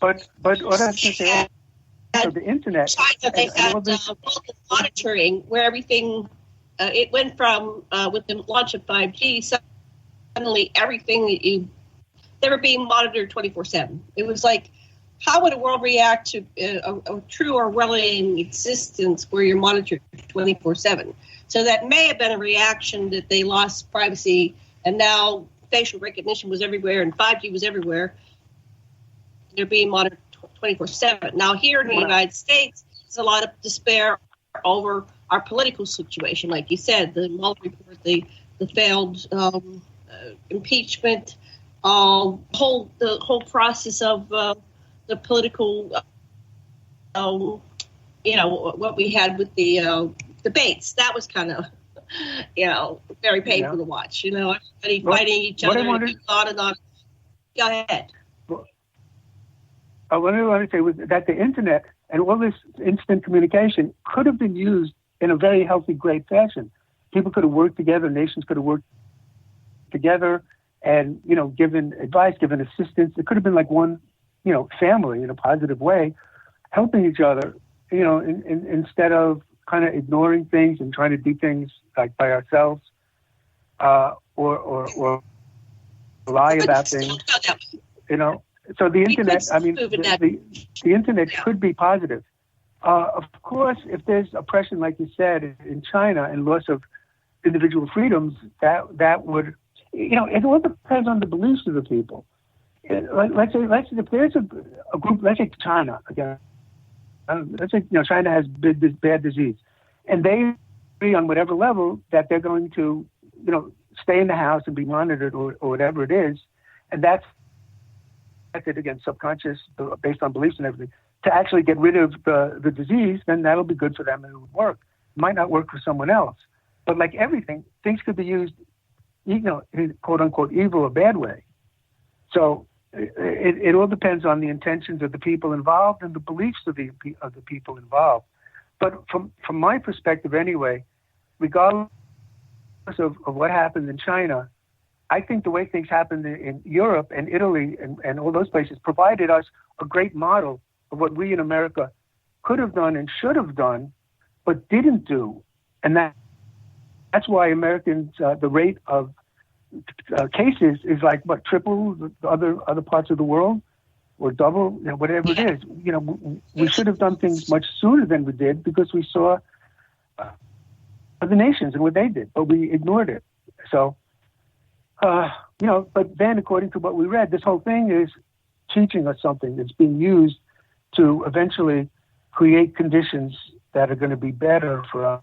But what I was going to say. So the internet. China, they had monitoring where everything. It went from with the launch of 5G. Suddenly, everything they were being monitored 24/7. It was like, how would a world react to a true Orwellian existence where you're monitored 24/7? So that may have been a reaction that they lost privacy, and now facial recognition was everywhere, and 5G was everywhere. They're being monitored 24/7. Now here in the United States, there's a lot of despair over our political situation. Like you said, the Mueller report, the failed impeachment, the whole process of the political, what we had with the debates. That was kind of, very painful to watch. Everybody fighting each other, on and on. Go ahead. What I want to say was that the internet and all this instant communication could have been used in a very healthy, great fashion. people could have worked together, nations could have worked together and, given advice, given assistance. It could have been like one, family in a positive way, helping each other, instead of kind of ignoring things and trying to do things like by ourselves, or lie about things, So the internet, the internet could be positive. Of course, if there's oppression, like you said, in China and loss of individual freedoms, that would, it all depends on the beliefs of the people. Let's say if there's a group, let's say China again. Let's say China has this bad disease, and they agree on whatever level that they're going to stay in the house and be monitored or whatever it is, and that's again subconscious based on beliefs and everything, to actually get rid of the disease, then that'll be good for them and it would work. It might not work for someone else, but like everything, things could be used, in quote unquote evil or bad way. So it all depends on the intentions of the people involved and the beliefs of the people involved. But from my perspective anyway, regardless of what happened in China, I think the way things happened in Europe and Italy and all those places provided us a great model of what we in America could have done and should have done, but didn't do. And that's why Americans, the rate of cases is like, triple the other parts of the world, or double, whatever it is. We should have done things much sooner than we did because we saw other nations and what they did, but we ignored it. So, but then according to what we read, this whole thing is teaching us something that's being used to eventually create conditions that are going to be better for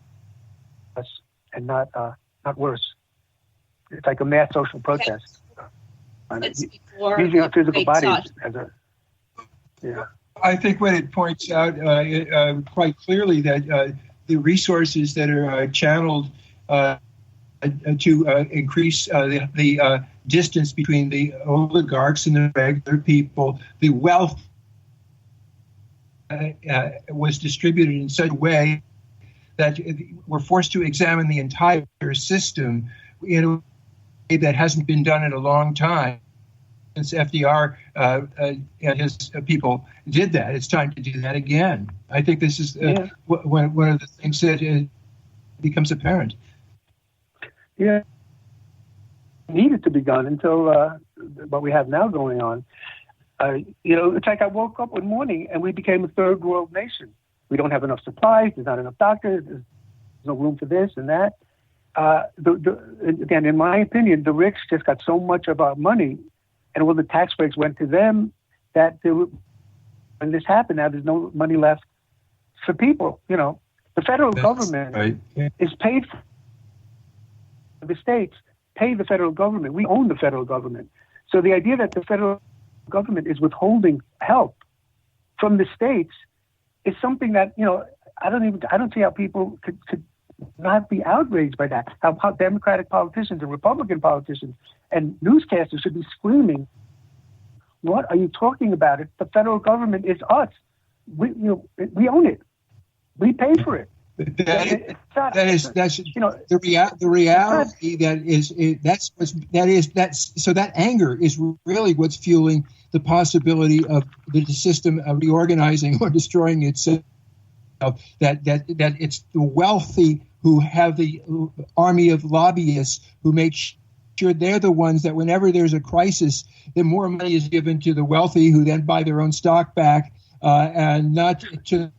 us and not worse. It's like a mass social protest. Using our physical bodies as a... Yeah. I think what it points out quite clearly that the resources that are channeled to increase the distance between the oligarchs and the regular people, the wealth was distributed in such a way that we're forced to examine the entire system in a way that hasn't been done in a long time since FDR and his people did that. It's time to do that again. I think this is one of the things that becomes apparent. Yeah, it needed to be done until what we have now going on. It's like I woke up one morning and we became a third world nation. We don't have enough supplies. There's not enough doctors. There's no room for this and that. Again, in my opinion, the rich just got so much of our money, and all the tax breaks went to them that when this happened, now there's no money left for people. The federal government is paid for. The states pay the federal government. We own the federal government. So the idea that the federal government is withholding help from the states is something that, I don't see how people could not be outraged by that. How Democratic politicians and Republican politicians and newscasters should be screaming, what are you talking about? The federal government is us. We own it. We pay for it. The reality so that anger is really what's fueling the possibility of the system reorganizing or destroying itself. That it's the wealthy who have the army of lobbyists who make sure they're the ones that whenever there's a crisis, then more money is given to the wealthy who then buy their own stock back and not to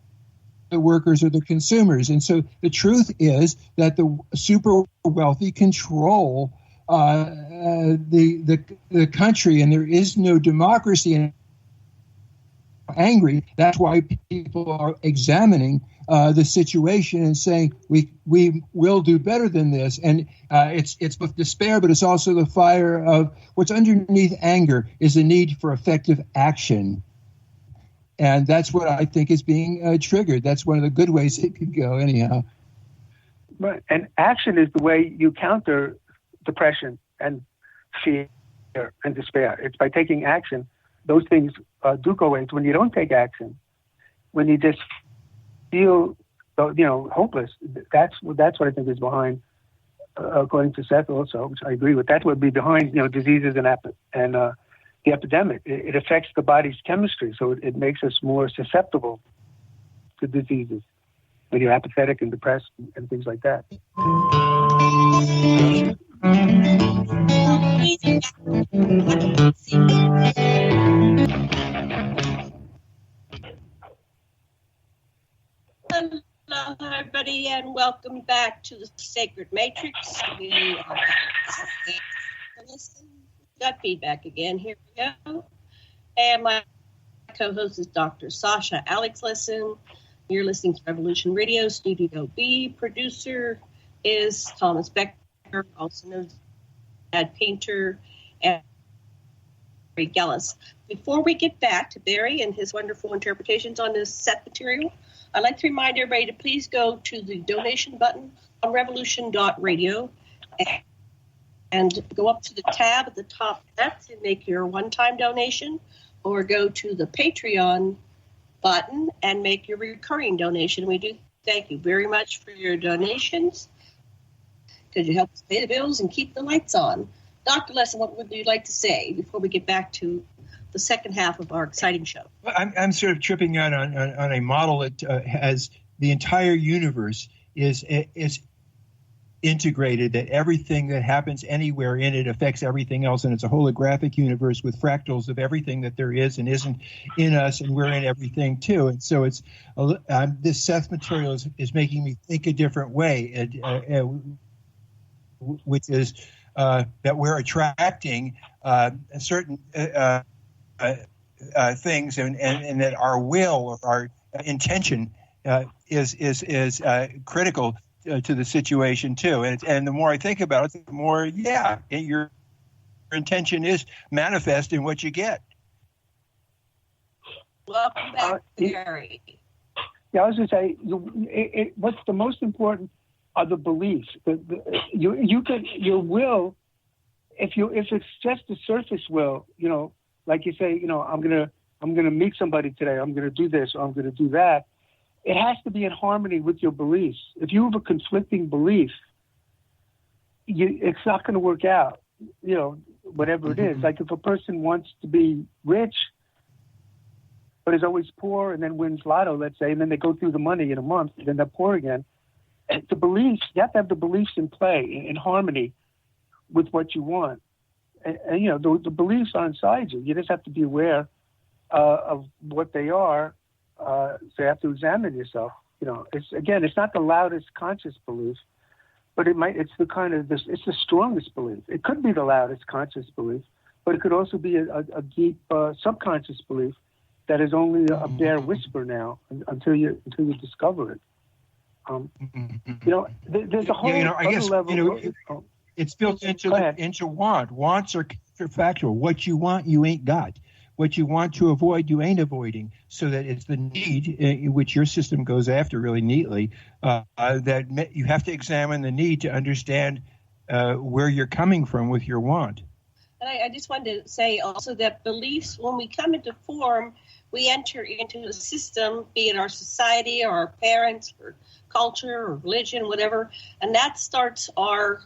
the workers or the consumers. And so the truth is that the super wealthy control the country, and there is no democracy. And angry, that's why people are examining the situation and saying we will do better than this. And it's both despair, but it's also the fire of what's underneath anger is the need for effective action. And that's what I think is being triggered. That's one of the good ways it could go anyhow. Right. And action is the way you counter depression and fear and despair. It's by taking action. Those things do go away. It's when you don't take action, when you just feel, hopeless. That's what I think is behind according to Seth also, which I agree with, that would be behind, diseases and the epidemic. It affects the body's chemistry, so it makes us more susceptible to diseases when you're apathetic and depressed and things like that. Hello, everybody, and welcome back to the Sacred Matrix. We got feedback again. Here we go. And my co-host is Dr. Sasha Alex Lessin. You're listening to Revolution Radio, Studio B. Producer is Thomas Becker, also known as Dad Painter, and Barrie Gellis. Before we get back to Barrie and his wonderful interpretations on this set material, I'd like to remind everybody to please go to the donation button on revolution.radio and go up to the tab at the top left and make your one-time donation, or go to the Patreon button and make your recurring donation. We do thank you very much for your donations because you help us pay the bills and keep the lights on. Dr. Lessin, what would you like to say before we get back to the second half of our exciting show? Well, I'm sort of tripping out on a model that has the entire universe is integrated, that everything that happens anywhere in it affects everything else, and it's a holographic universe with fractals of everything that there is and isn't in us, and we're in everything too. And so it's this Seth material is making me think a different way, which is that we're attracting certain things, and that our will or our intention is critical to the situation too. And the more I think about it, the more, your intention is manifest in what you get. Welcome back, Barrie. Yeah, I was going to say, what's the most important are the beliefs. Your will, if it's just the surface will, like you say, I'm gonna meet somebody today, I'm gonna do this, or I'm gonna do that. It has to be in harmony with your beliefs. If you have a conflicting belief, it's not going to work out, whatever it is. Like if a person wants to be rich, but is always poor and then wins lotto, let's say, and then they go through the money in a month, and then they're poor again. The beliefs, you have to have the beliefs in play, in harmony with what you want. And the beliefs are inside you. You just have to be aware of what they are. So you have to examine yourself. It's not the loudest conscious belief, but it's the strongest belief. It could be the loudest conscious belief, but it could also be a deep subconscious belief that is only a bare whisper now until you discover it. There's a whole other level. It's built into want. Wants are counterfactual. What you want, you ain't got. What you want to avoid, you ain't avoiding. So that it's the need, which your system goes after really neatly, that you have to examine the need to understand where you're coming from with your want. And I just wanted to say also that beliefs, when we come into form, we enter into a system, be it our society or our parents or culture or religion, whatever, and that starts our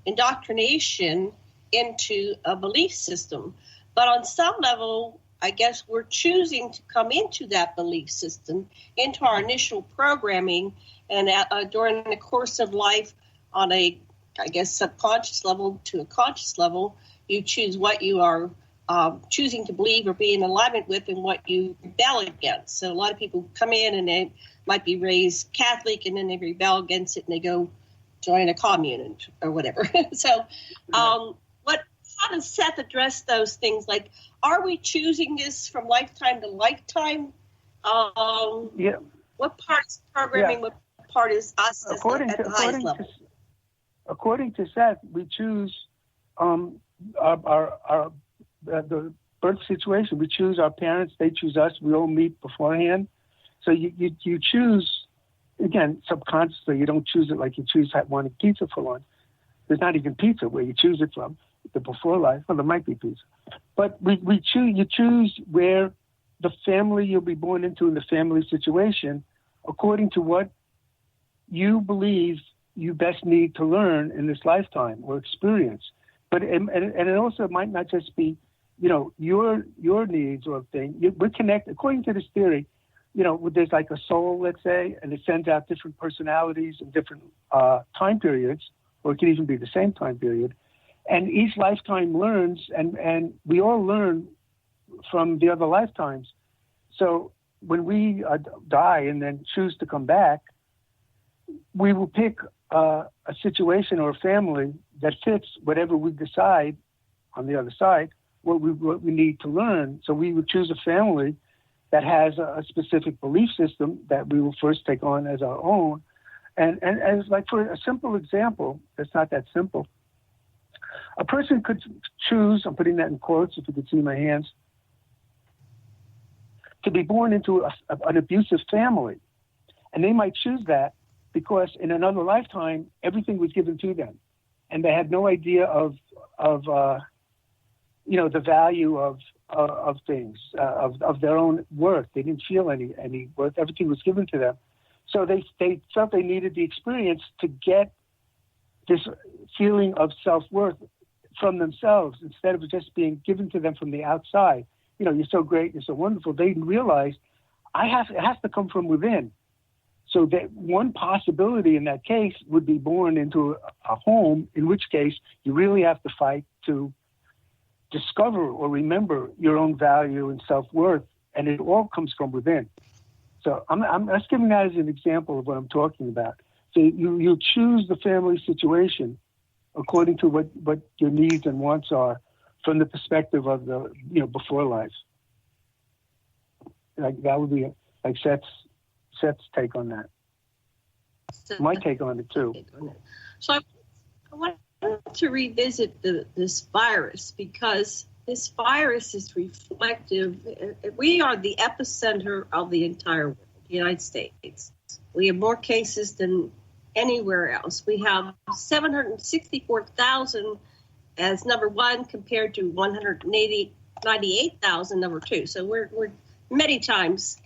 indoctrination into a belief system. But on some level, I guess we're choosing to come into that belief system, into our initial programming, and during the course of life on a, subconscious level to a conscious level, you choose what you are choosing to believe or be in alignment with and what you rebel against. So a lot of people come in and they might be raised Catholic and then they rebel against it and they go join a commune or whatever. So how does Seth address those things? Like, are we choosing this from lifetime to lifetime? What part is programming? Yeah. What part is us at the highest level? According to Seth, we choose the birth situation. We choose our parents. They choose us. We all meet beforehand. So you choose, again, subconsciously. You don't choose it like you choose wanting pizza for lunch. There's not even pizza where you choose it from. The before life, well, there might be pizza, but you choose where the family you'll be born into in the family situation, according to what you believe you best need to learn in this lifetime or experience. But and it also might not just be, your needs or thing. We're connected according to this theory. There's like a soul, let's say, and it sends out different personalities in different time periods, or it can even be the same time period. And each lifetime learns, and we all learn from the other lifetimes. So when we die and then choose to come back, we will pick a situation or a family that fits whatever we decide on the other side, what we need to learn. So we would choose a family that has a specific belief system that we will first take on as our own. And as like for a simple example, it's not that simple. A person could choose, I'm putting that in quotes if you could see my hands, to be born into an abusive family. And they might choose that because in another lifetime, everything was given to them. And they had no idea of the value of things, of their own worth. They didn't feel any worth. Everything was given to them. So they felt they needed the experience to get this feeling of self-worth from themselves instead of just being given to them from the outside. You're so great, you're so wonderful. They realized it has to come from within. So that one possibility in that case would be born into a home, in which case you really have to fight to discover or remember your own value and self-worth, and it all comes from within. So I'm just giving that as an example of what I'm talking about. So you choose the family situation according to what your needs and wants are from the perspective of the before life. Like that would be like Seth's take on that. My take on it too. So I want to revisit this virus, because this virus is reflective. We are the epicenter of the entire world, the United States. We have more cases than anywhere else. We have 764,000 as number one compared to 198,000 number two. So we're many times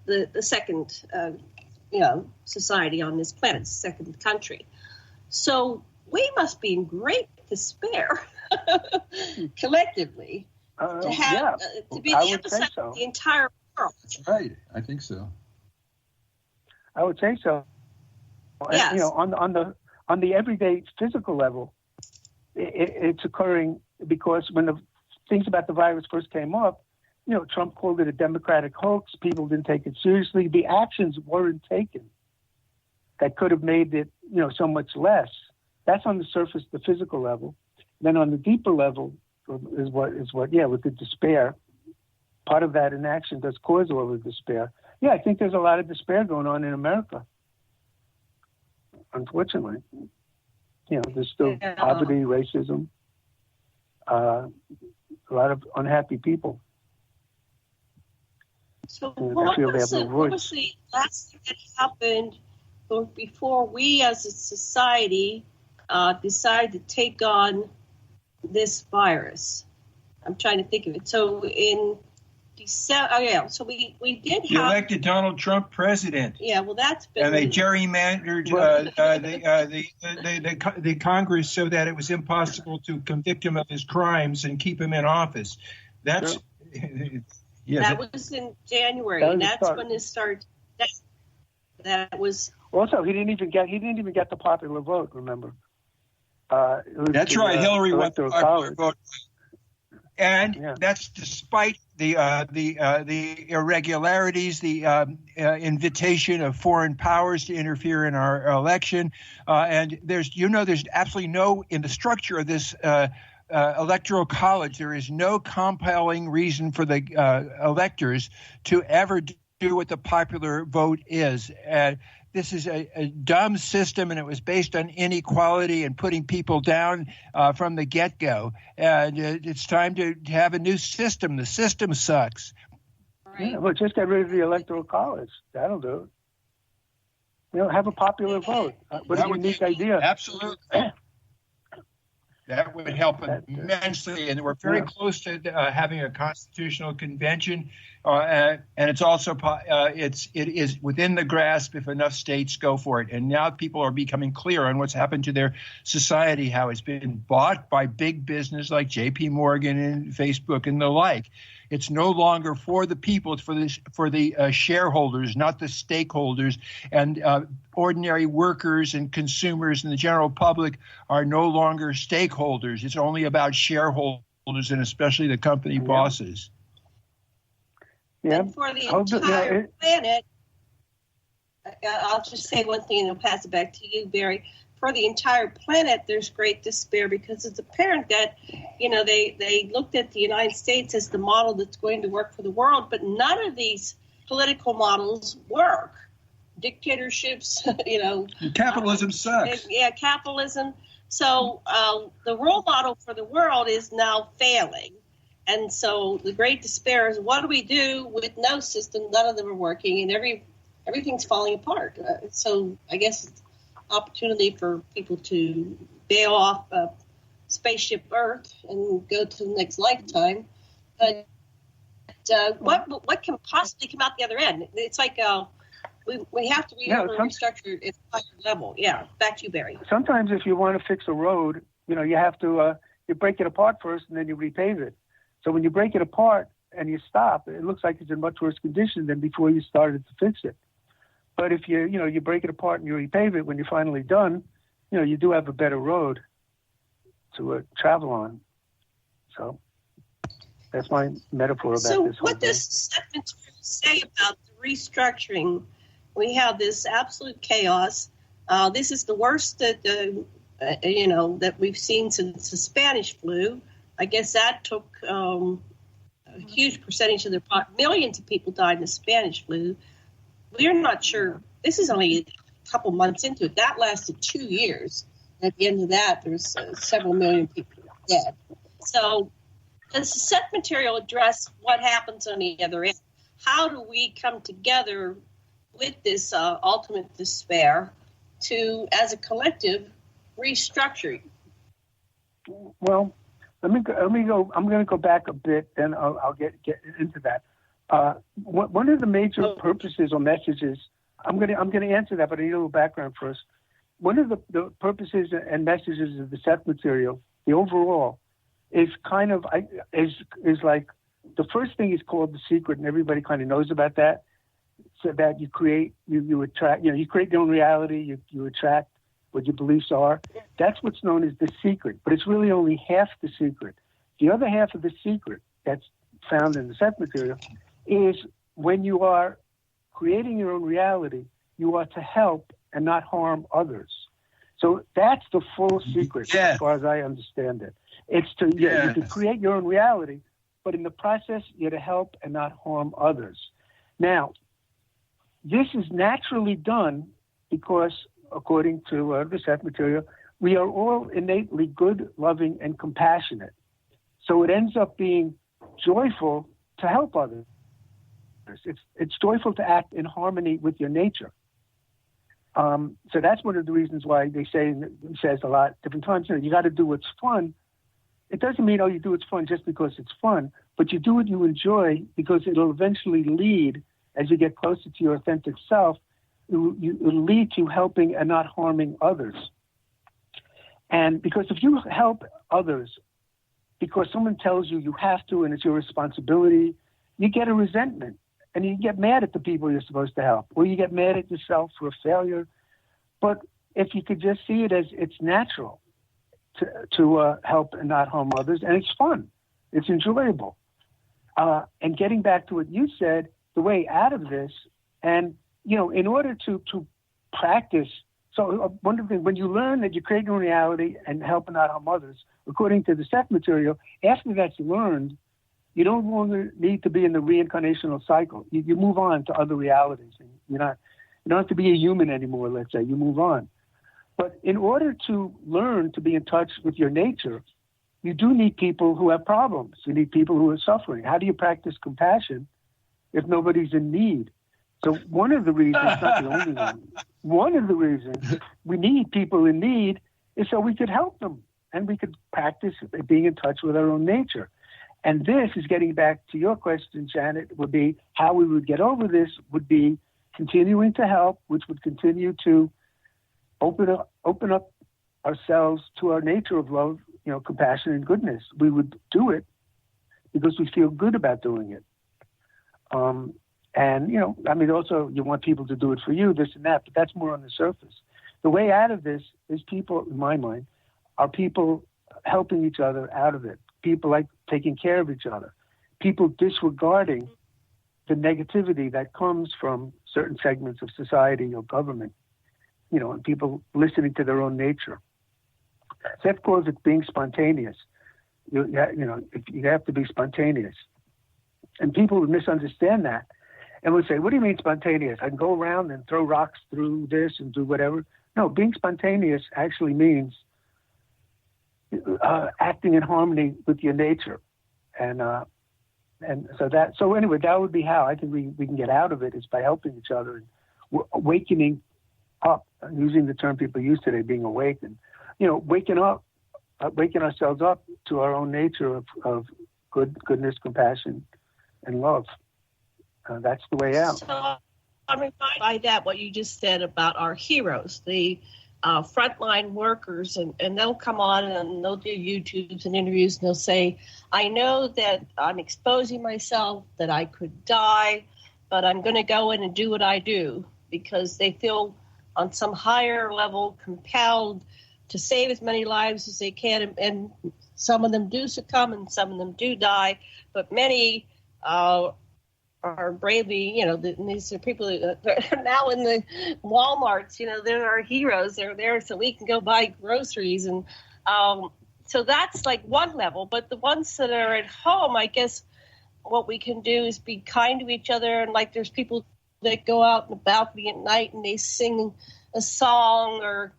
the second society on this planet, second country. So we must be in great despair collectively to have to be the epicenter of the entire world. Right, I think so. I would say so. Yes. And, on the everyday physical level, it's occurring because when the things about the virus first came up, Trump called it a Democratic hoax. People didn't take it seriously. The actions weren't taken that could have made it, so much less. That's on the surface, the physical level. Then on the deeper level is what, with the despair. Part of that inaction does cause all the despair. Yeah, I think there's a lot of despair going on in America. Unfortunately, there's still poverty, racism, a lot of unhappy people. So what was the last thing that happened before we as a society decided to take on this virus? I'm trying to think of it. So in December, so we did have... You elected Donald Trump president. Yeah, well, that's been... And they gerrymandered the Congress so that it was impossible to convict him of his crimes and keep him in office. That's... Yeah, that was in January, and that's when it started. That was... Also, he didn't even get the popular vote, remember? That's right. Hillary won the popular vote. And that's despite the irregularities, the invitation of foreign powers to interfere in our election. And there's absolutely no, in the structure of this electoral college, there is no compelling reason for the electors to ever do what the popular vote is. This is a dumb system, and it was based on inequality and putting people down from the get-go. And it's time to have a new system. The system sucks. Right. Yeah, well, just get rid of the electoral college. That'll do it. Have a popular vote. What a unique idea. Absolutely. That would help immensely, and we're very close to having a constitutional convention. And it's also it is within the grasp if enough states go for it. And now people are becoming clear on what's happened to their society, how it's been bought by big business like J.P. Morgan and Facebook and the like. It's no longer for the people; it's for the shareholders, not the stakeholders. And ordinary workers and consumers and the general public are no longer stakeholders. It's only about shareholders and especially the company bosses. Yeah. And for the entire planet, I'll just say one thing and I'll pass it back to you, Barrie. For the entire planet, there's great despair because it's apparent that, they looked at the United States as the model that's going to work for the world, but none of these political models work. Dictatorships, Capitalism sucks. Yeah, capitalism. So the role model for the world is now failing. And so the great despair is, what do we do with no system? None of them are working, and everything's falling apart. So I guess it's an opportunity for people to bail off spaceship Earth and go to the next lifetime. But what can possibly come out the other end? It's like we have to restructure at a higher level. Yeah, back to you, Barrie. Sometimes if you want to fix a road, you have to you break it apart first and then you repave it. So when you break it apart and you stop, it looks like it's in much worse condition than before you started to fix it. But if you break it apart and you repave it, when you're finally done, you do have a better road to travel on. So that's my metaphor about this. So what does Seth say about the restructuring? We have this absolute chaos. This is the worst that that we've seen since the Spanish flu. I guess that took a huge percentage of millions of people died in the Spanish flu. We're not sure. This is only a couple months into it. That lasted 2 years. At the end of that, there's several million people dead. So does the Seth material address what happens on the other end? How do we come together with this ultimate despair to, as a collective, restructure? Well, let me go. I'm going to go back a bit, and I'll get into that. One of the major purposes or messages, I'm going to answer that, but I need a little background first. One of the purposes and messages of the Seth material, the overall, is kind of is like the first thing is called the secret, and everybody kind of knows about that. So that you create, you attract, you create your own reality. You attract what your beliefs are. That's what's known as the secret, but it's really only half the secret. The other half of the secret that's found in the Seth material is when you are creating your own reality, you are to help and not harm others. So that's the full secret, as far as I understand it. It's to create your own reality, but in the process, you're to help and not harm others. Now, this is naturally done because, according to the Seth material, we are all innately good, loving, and compassionate. So it ends up being joyful to help others. It's joyful to act in harmony with your nature. So that's one of the reasons why they say, and it says a lot different times, you got to do what's fun. It doesn't mean, you do what's fun just because it's fun, but you do what you enjoy because it'll eventually lead, as you get closer to your authentic self, it'll lead to helping and not harming others. And because if you help others because someone tells you have to and it's your responsibility, you get a resentment and you get mad at the people you're supposed to help, or you get mad at yourself for a failure. But if you could just see it as it's natural to help and not harm others, and it's fun, it's enjoyable. And getting back to what you said, the way out of this, and in order to practice. So one of the things, when you learn that you create your own reality and help and not harm others, according to the Seth material, after that's learned, you no longer need to be in the reincarnational cycle. You move on to other realities. You don't have to be a human anymore, let's say. You move on. But in order to learn to be in touch with your nature, you do need people who have problems. You need people who are suffering. How do you practice compassion if nobody's in need? So one of the reasons, not the only one of the reasons we need people in need is so we could help them and we could practice being in touch with our own nature. And this is getting back to your question, Janet, would be how we would get over this would be continuing to help, which would continue to open up ourselves to our nature of love, compassion and goodness. We would do it because we feel good about doing it. Also you want people to do it for you, this and that, but that's more on the surface. The way out of this is people, in my mind, are people helping each other out of it. People like taking care of each other. People disregarding the negativity that comes from certain segments of society or government, and people listening to their own nature. Seth calls it being spontaneous. You have to be spontaneous. And people would misunderstand that and would say, what do you mean spontaneous? I can go around and throw rocks through this and do whatever. No, being spontaneous actually means acting in harmony with your nature. So anyway, that would be how I think we can get out of it, is by helping each other and awakening up, using the term people use today, being awakened, waking ourselves up to our own nature of goodness, compassion, and love. That's the way out. So I'm reminded by that what you just said about our heroes, the frontline workers, and they'll come on and they'll do YouTubes and interviews, and they'll say, I know that I'm exposing myself, that I could die, but I'm going to go in and do what I do, because they feel on some higher level compelled to save as many lives as they can, and some of them do succumb and some of them do die, but many are bravely, these are people that are now in the Walmarts, they're our heroes. They're there so we can go buy groceries. And so that's like one level. But the ones that are at home, I guess what we can do is be kind to each other. And like there's people that go out in the balcony at night and they sing a song, or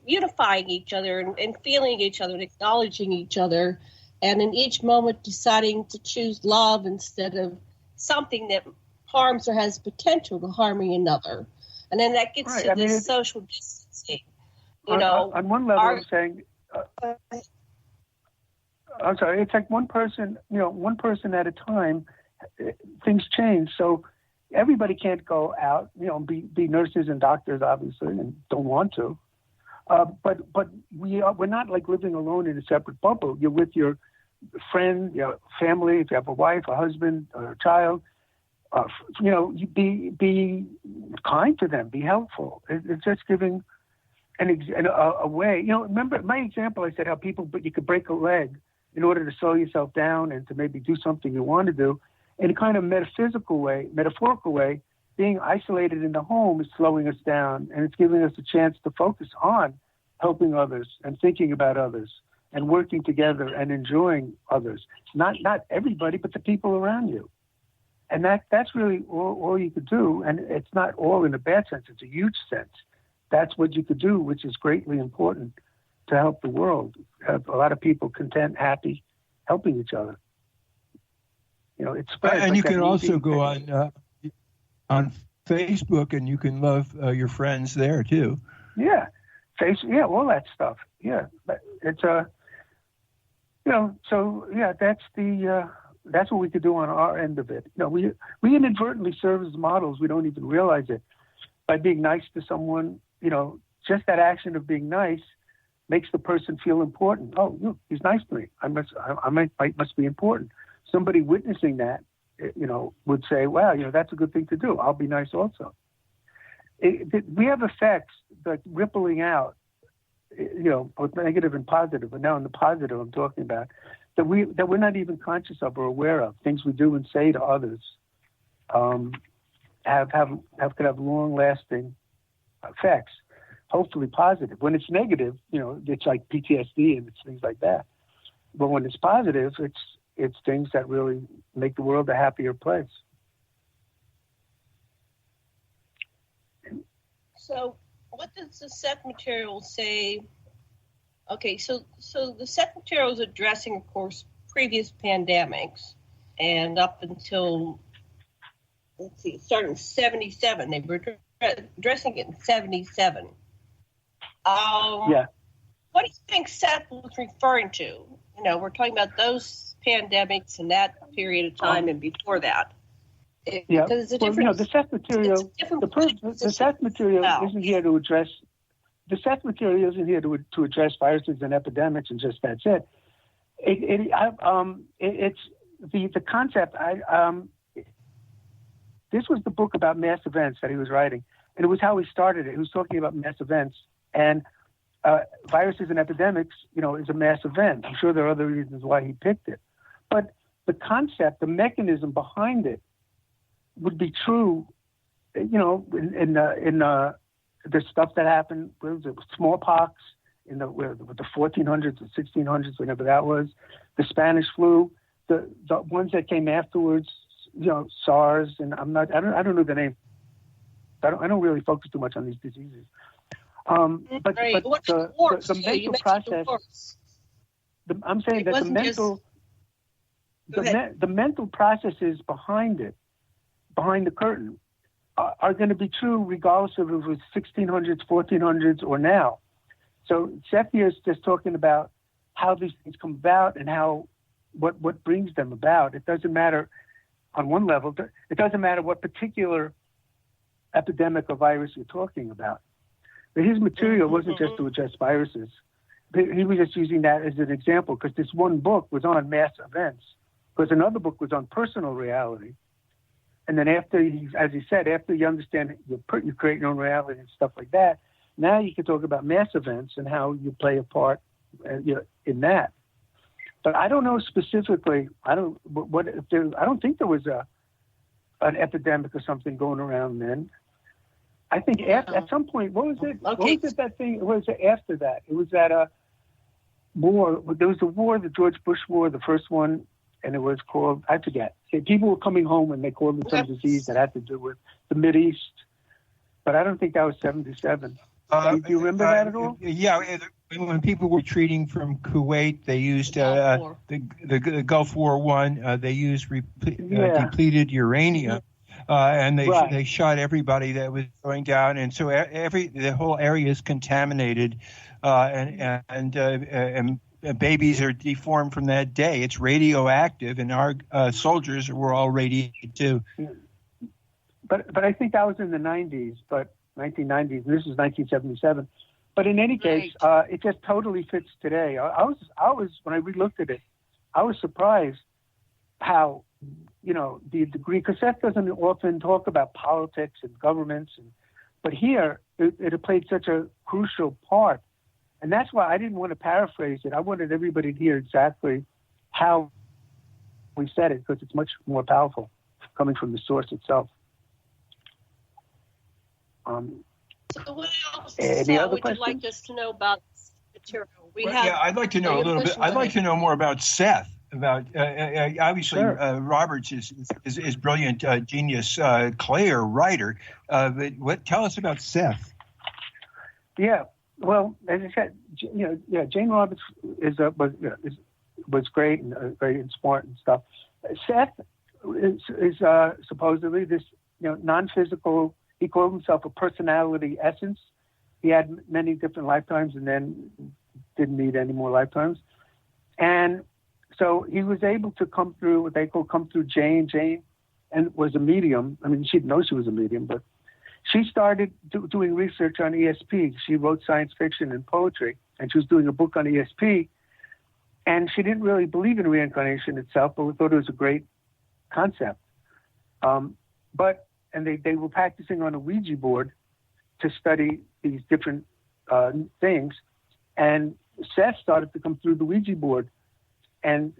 unifying each other and feeling each other and acknowledging each other. And in each moment deciding to choose love instead of something that harms or has potential to harming another. And then that gets to this social distancing. On one level, I'm saying, I'm sorry, it's like one person at a time, things change. So everybody can't go out, be nurses and doctors, obviously, and don't want to. But we're not like living alone in a separate bubble. You're with your friend, your family, if you have a wife, a husband, or a child, you be kind to them, be helpful. It's just giving a way. Remember my example, I said how you could break a leg in order to slow yourself down and to maybe do something you want to do. In a kind of metaphorical way, being isolated in the home is slowing us down, and it's giving us a chance to focus on helping others and thinking about others and working together and enjoying others. Not everybody, but the people around you. And that's really all you could do. And it's not all in a bad sense. It's a huge sense. That's what you could do, which is greatly important to help the world. Have a lot of people content, happy, helping each other. It's spread. And like you can also go on Facebook, and you can love your friends there too. Yeah. All that stuff. Yeah. It's that's what we could do on our end of it. We inadvertently serve as models. We don't even realize it. By being nice to someone, just that action of being nice makes the person feel important. Oh, look, he's nice to me. I must be important. Somebody witnessing that, would say, wow, that's a good thing to do. I'll be nice also. We have effects that rippling out, both negative and positive, but now in the positive I'm talking about, that we're not even conscious of or aware of. Things we do and say to others could have long-lasting effects, hopefully positive. When it's negative, it's like PTSD and it's things like that. But when it's positive, it's things that really make the world a happier place. So what does the Seth material say? Okay, so the Seth material is addressing, of course, previous pandemics, and up until, it started in 1977. They were addressing it in 1977. Yeah. What do you think Seth was referring to We're talking about those pandemics and that period of time and before that. Yeah, because it's a different. The Seth material, the Seth material isn't here to address. The Seth material isn't here to address viruses and epidemics, and just that's it. It's the concept. This was the book about mass events that he was writing, and it was how he started it. He was talking about mass events, and viruses and epidemics, is a mass event. I'm sure there are other reasons why he picked it, but the concept, the mechanism behind it, would be true, in the stuff that happened with smallpox with the 1400s or 1600s, whenever that was, the Spanish flu, the ones that came afterwards, SARS, and I don't know the name. I don't really focus too much on these diseases. But the mental process. I'm saying that the mental processes behind it, behind the curtain, are going to be true regardless of if it was 1600s, 1400s, or now. So Seth here is just talking about how these things come about and what brings them about. It doesn't matter on one level. It doesn't matter what particular epidemic or virus you're talking about. But his material wasn't just to address viruses. He was just using that as an example because this one book was on mass events, because another book was on personal reality. And then after you understand you create your own reality and stuff like that, now you can talk about mass events and how you play a part in that. But I don't know specifically. I don't think there was an epidemic or something going around then. I think at some point, what was it? Okay. What was it that thing? What was it after that? It was that war. There was a war, the George Bush War, the first one, and it was called, I forget. People were coming home and they called it some disease that had to do with the Mideast. But I don't think that was 77. Do you remember that at all? Yeah. When people were retreating from Kuwait, they used the Gulf War one. They used depleted uranium. And they shot everybody that was going down, and so the whole area is contaminated, and babies are deformed from that day. It's radioactive, and our soldiers were all radiated too. But I think that was in the 90s, but 1990s. This is 1977. But in any case, it just totally fits today. I was when I re-looked at it, I was surprised how. The degree, because Seth doesn't often talk about politics and governments, but here it played such a crucial part. And that's why I didn't want to paraphrase it. I wanted everybody to hear exactly how we said it, because it's much more powerful coming from the source itself. So what else would you like us to know about this material? I'd like to know a little bit. I'd like to know more about Seth. About obviously sure. Roberts is brilliant genius Claire writer, but tell us about Seth. Yeah, well, as I said, Jane Roberts was great and very smart and stuff. Seth is supposedly this non-physical. He called himself a personality essence. He had many different lifetimes and then didn't need any more lifetimes, and so he was able to come through what they call come through Jane. Jane and was a medium. I mean, she didn't know she was a medium, but she started doing research on ESP. She wrote science fiction and poetry, and she was doing a book on ESP. And she didn't really believe in reincarnation itself, but we thought it was a great concept. And they were practicing on a Ouija board to study these different things. And Seth started to come through the Ouija board. And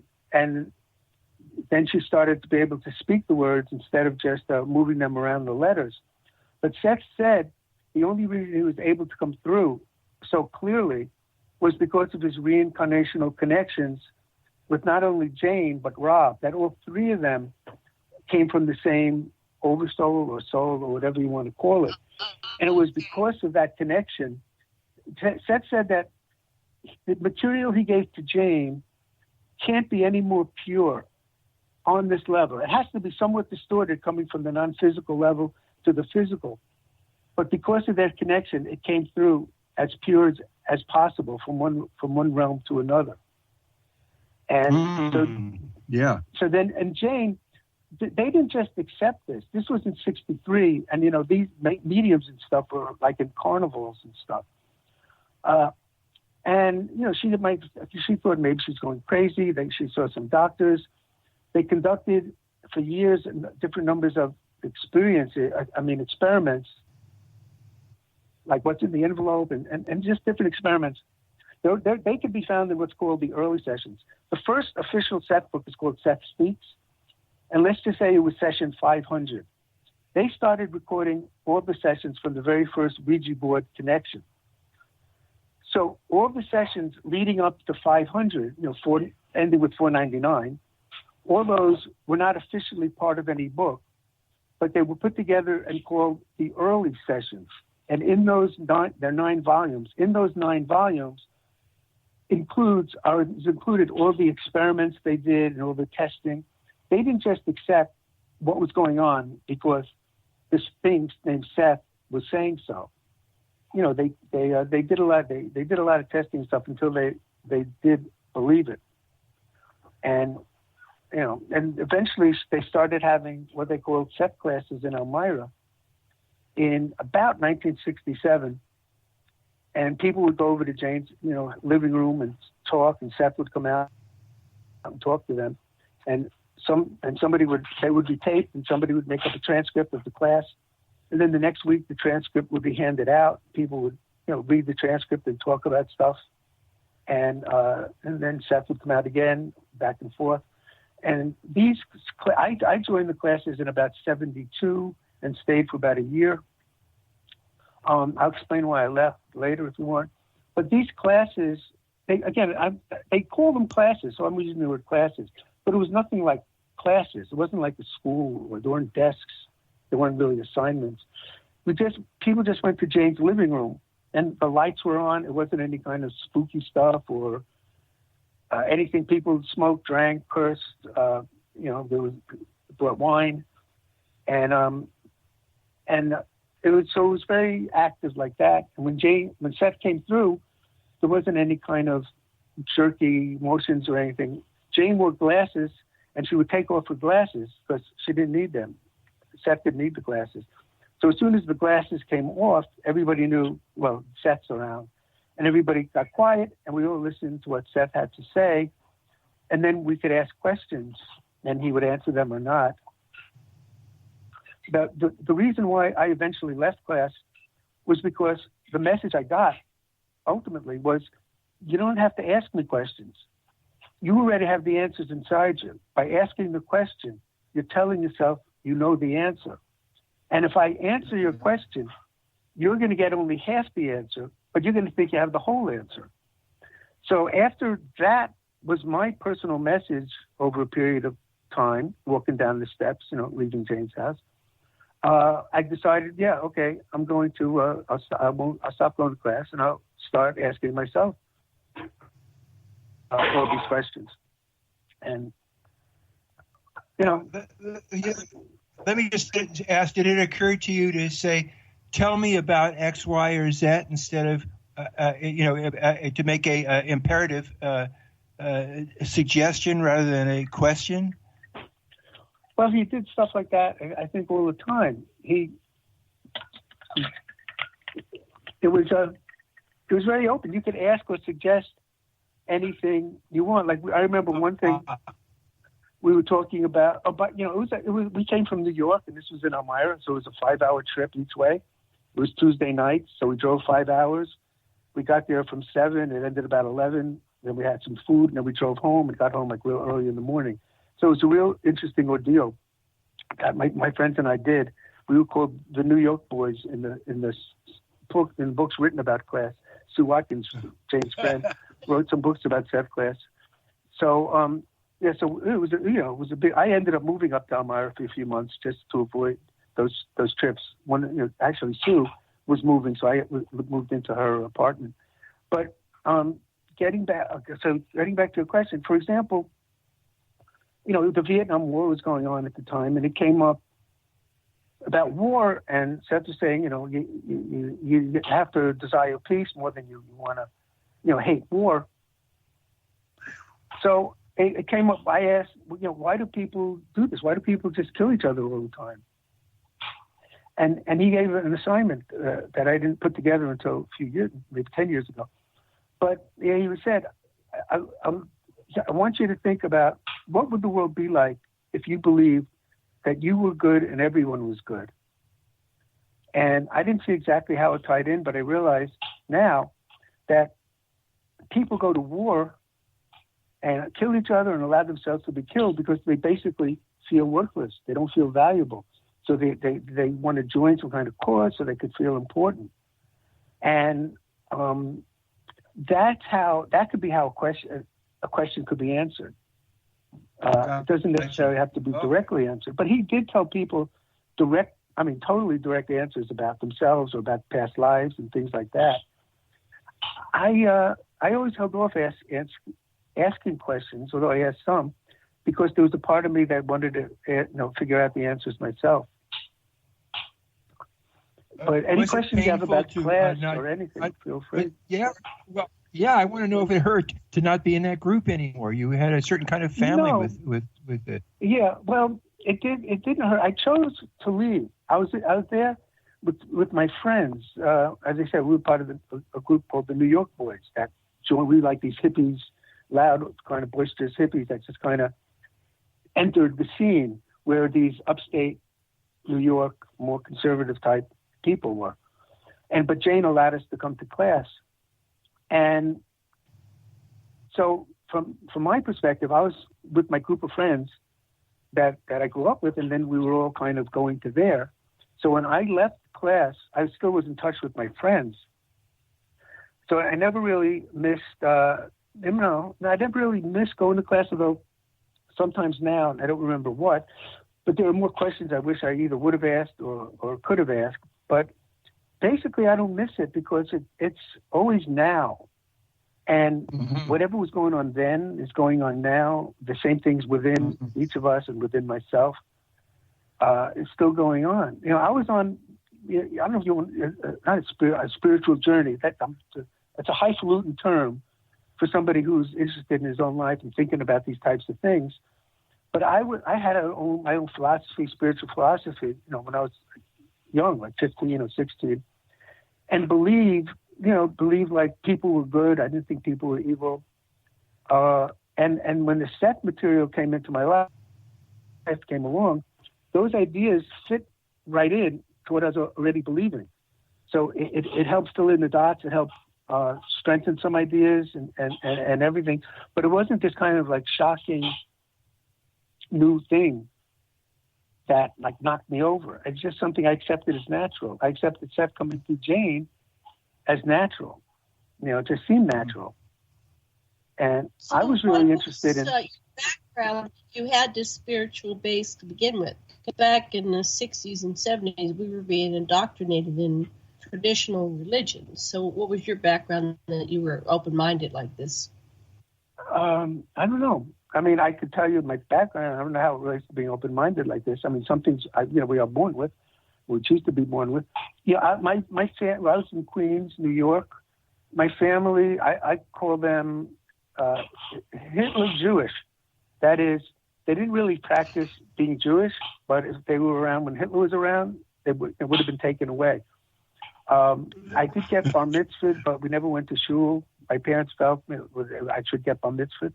then she started to be able to speak the words instead of just moving them around the letters. But Seth said the only reason he was able to come through so clearly was because of his reincarnational connections with not only Jane, but Rob, that all three of them came from the same oversoul or soul or whatever you want to call it. And it was because of that connection. Seth said that the material he gave to Jane can't be any more pure on this level. It has to be somewhat distorted coming from the non-physical level to the physical. But because of that connection, it came through as pure as possible from one realm to another. And so then, and Jane, they didn't just accept this. This was in 63, and, these mediums and stuff were like in carnivals and stuff. And, she thought maybe she's going crazy. Then she saw some doctors. They conducted for years different numbers of experiments, like what's in the envelope and just different experiments. They could be found in what's called the early sessions. The first official Seth book is called Seth Speaks. And let's just say it was session 500. They started recording all the sessions from the very first Ouija board connection. So all the sessions leading up to 500, ending with 499, all those were not officially part of any book, but they were put together and called the early sessions. And in those there are 9 volumes. In those 9 volumes included all the experiments they did and all the testing. They didn't just accept what was going on because this thing named Seth was saying so. They did a lot. They did a lot of testing and stuff until they did believe it. And and eventually they started having what they called Seth classes in Elmira in about 1967. And people would go over to Jane's, living room and talk, and Seth would come out and talk to them. And they would be taped, and somebody would make up a transcript of the class. And then the next week, the transcript would be handed out. People would, read the transcript and talk about stuff. And then Seth would come out again, back and forth. And I joined the classes in about 72 and stayed for about a year. I'll explain why I left later if you want. But these classes, they call them classes, so I'm using the word classes. But it was nothing like classes. It wasn't like a school, or there weren't desks. There weren't really assignments. People just went to Jane's living room, and the lights were on. It wasn't any kind of spooky stuff or anything. People smoked, drank, cursed. There was brought wine, and it was very active like that. And when Seth came through, there wasn't any kind of jerky motions or anything. Jane wore glasses, and she would take off her glasses because she didn't need them. Seth didn't need the glasses. So as soon as the glasses came off, everybody knew, well, Seth's around. And everybody got quiet, and we all listened to what Seth had to say. And then we could ask questions, and he would answer them or not. The reason why I eventually left class was because the message I got ultimately was, you don't have to ask me questions. You already have the answers inside you. By asking the question, you're telling yourself you know the answer. And if I answer your question, you're going to get only half the answer, but you're going to think you have the whole answer. So after that was my personal message over a period of time, walking down the steps, leaving Jane's house, I decided, I'm going to, I'll stop going to class and I'll start asking myself all these questions. And, let me just ask, did it occur to you to say, tell me about X, Y, or Z instead of, to make a imperative suggestion rather than a question? Well, he did stuff like that, I think, all the time. It was very open. You could ask or suggest anything you want. Like, I remember one thing we were talking about, we came from New York, and this was in Elmira, so it was a 5-hour trip each way. It was Tuesday night, so we drove 5 hours. We got there from 7, it ended about 11, then we had some food, and then we drove home and got home like real early in the morning. So it was a real interesting ordeal that my friends and I did. We were called the New York Boys in the books written about class. Sue Watkins, Jane's friend, wrote some books about Seth Class. So so it was a big. I ended up moving up to Elmira for a few months just to avoid those trips. Actually Sue was moving, so I moved into her apartment. But getting back to your question, for example, the Vietnam War was going on at the time, and it came up about war, and Seth was saying, you have to desire peace more than you want to, hate war. So it came up. I asked, why do people do this? Why do people just kill each other all the time? And he gave an assignment that I didn't put together until a few years, maybe 10 years ago. But he said, I want you to think about what would the world be like if you believed that you were good and everyone was good. And I didn't see exactly how it tied in, but I realized now that people go to war and kill each other and allow themselves to be killed because they basically feel worthless. They don't feel valuable. So they want to join some kind of cause so they could feel important. And that could be how a question could be answered. It doesn't necessarily have to be directly answered. But he did tell people totally direct answers about themselves or about past lives and things like that. I always held off asking questions, although I asked some, because there was a part of me that wanted to figure out the answers myself. But any questions you have about class or anything, feel free. I want to know if it hurt to not be in that group anymore. You had a certain kind of family with it. Yeah, well, it didn't hurt. I chose to leave. I was there with my friends. As I said, we were part of a group called the New York Boys. We like these hippies, loud, kind of boisterous hippies that just kind of entered the scene where these upstate New York, more conservative type people were. But Jane allowed us to come to class. And so from my perspective, I was with my group of friends that I grew up with, and then we were all kind of going to there. So when I left class, I still was in touch with my friends. So I never really missed, I never really missed going to class, although sometimes now, and I don't remember what, but there are more questions I wish I either would have asked or could have asked. But basically, I don't miss it because it's always now. And whatever was going on then is going on now. The same things within each of us and within myself is still going on. I was on, I don't know if you want, not a spiritual journey. That's a highfalutin term for somebody who's interested in his own life and thinking about these types of things. But I had my own philosophy, spiritual philosophy, when I was young, like 15 or 16, and believe like people were good. I didn't think people were evil. And when the Seth material came into my life, came along, those ideas fit right in to what I was already believing. So it helped fill in the dots. It helped strengthen some ideas and everything. But it wasn't this kind of like shocking new thing that like knocked me over. It's just something I accepted as natural. I accepted Seth coming through Jane as natural. It just seemed natural. And so I was really interested in your background. You had this spiritual base to begin with. Back in the 60s and 70s, we were being indoctrinated in traditional religions. So what was your background that you were open-minded like this? I don't know. I mean, I could tell you my background. I don't know how it relates to being open-minded like this. I mean, some things we are born with, we choose to be born with. I was in Queens, New York. My family, I call them Hitler Jewish. That is, they didn't really practice being Jewish, but if they were around when Hitler was around, it would have been taken away. I did get bar mitzvah, but we never went to shul. My parents felt I should get bar mitzvah.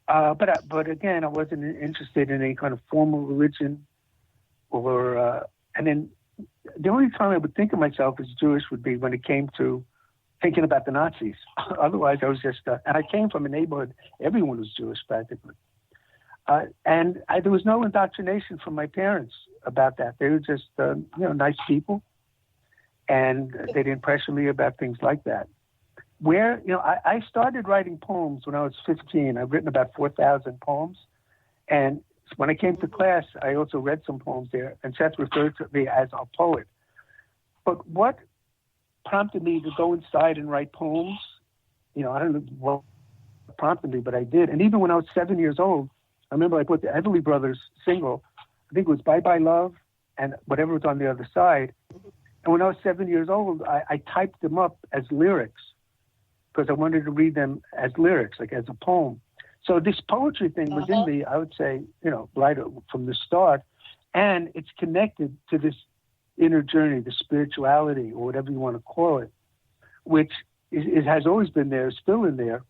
But again, I wasn't interested in any kind of formal religion, and then the only time I would think of myself as Jewish would be when it came to thinking about the Nazis. Otherwise, I was just, and I came from a neighborhood, everyone was Jewish practically. And there was no indoctrination from my parents about that. They were just, nice people, and they didn't pressure me about things like that. I started writing poems when I was 15. I've written about 4,000 poems. And when I came to class, I also read some poems there, and Seth referred to me as a poet. But what prompted me to go inside and write poems, I don't know what prompted me, but I did. And even when I was 7 years old, I remember I put the Everly Brothers single, I think it was Bye Bye Love, and whatever was on the other side. And when I was 7 years old, I typed them up as lyrics, because I wanted to read them as lyrics, like as a poem. So this poetry thing was in me, I would say, right from the start. And it's connected to this inner journey, the spirituality, or whatever you want to call it, which it has always been there, still in there.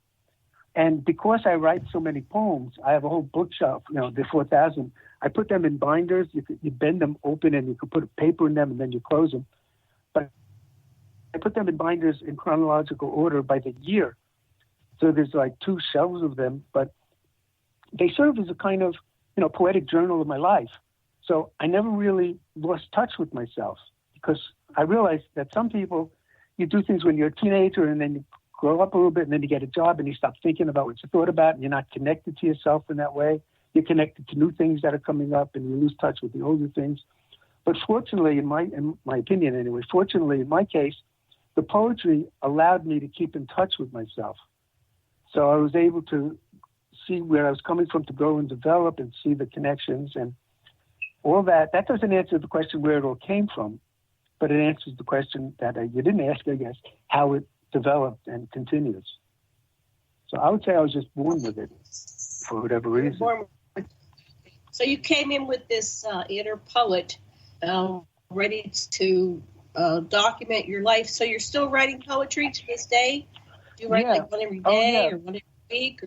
And because I write so many poems, I have a whole bookshelf, the 4,000. I put them in binders. You bend them open and you can put a paper in them and then you close them. But I put them in binders in chronological order by the year. So there's like 2 shelves of them, but they serve as a kind of, poetic journal of my life. So I never really lost touch with myself because I realized that some people, you do things when you're a teenager and then you grow up a little bit and then you get a job and you stop thinking about what you thought about and you're not connected to yourself in that way. You're connected to new things that are coming up and you lose touch with the older things. But fortunately, in my opinion anyway, in my case, the poetry allowed me to keep in touch with myself. So I was able to see where I was coming from to grow and develop and see the connections and all that. That doesn't answer the question where it all came from, but it answers the question that you didn't ask, I guess, how it developed and continues. So I would say I was just born with it for whatever reason. So you came in with this inner poet ready to document your life. So you're still writing poetry to this day? Do you write like one every day or one every week?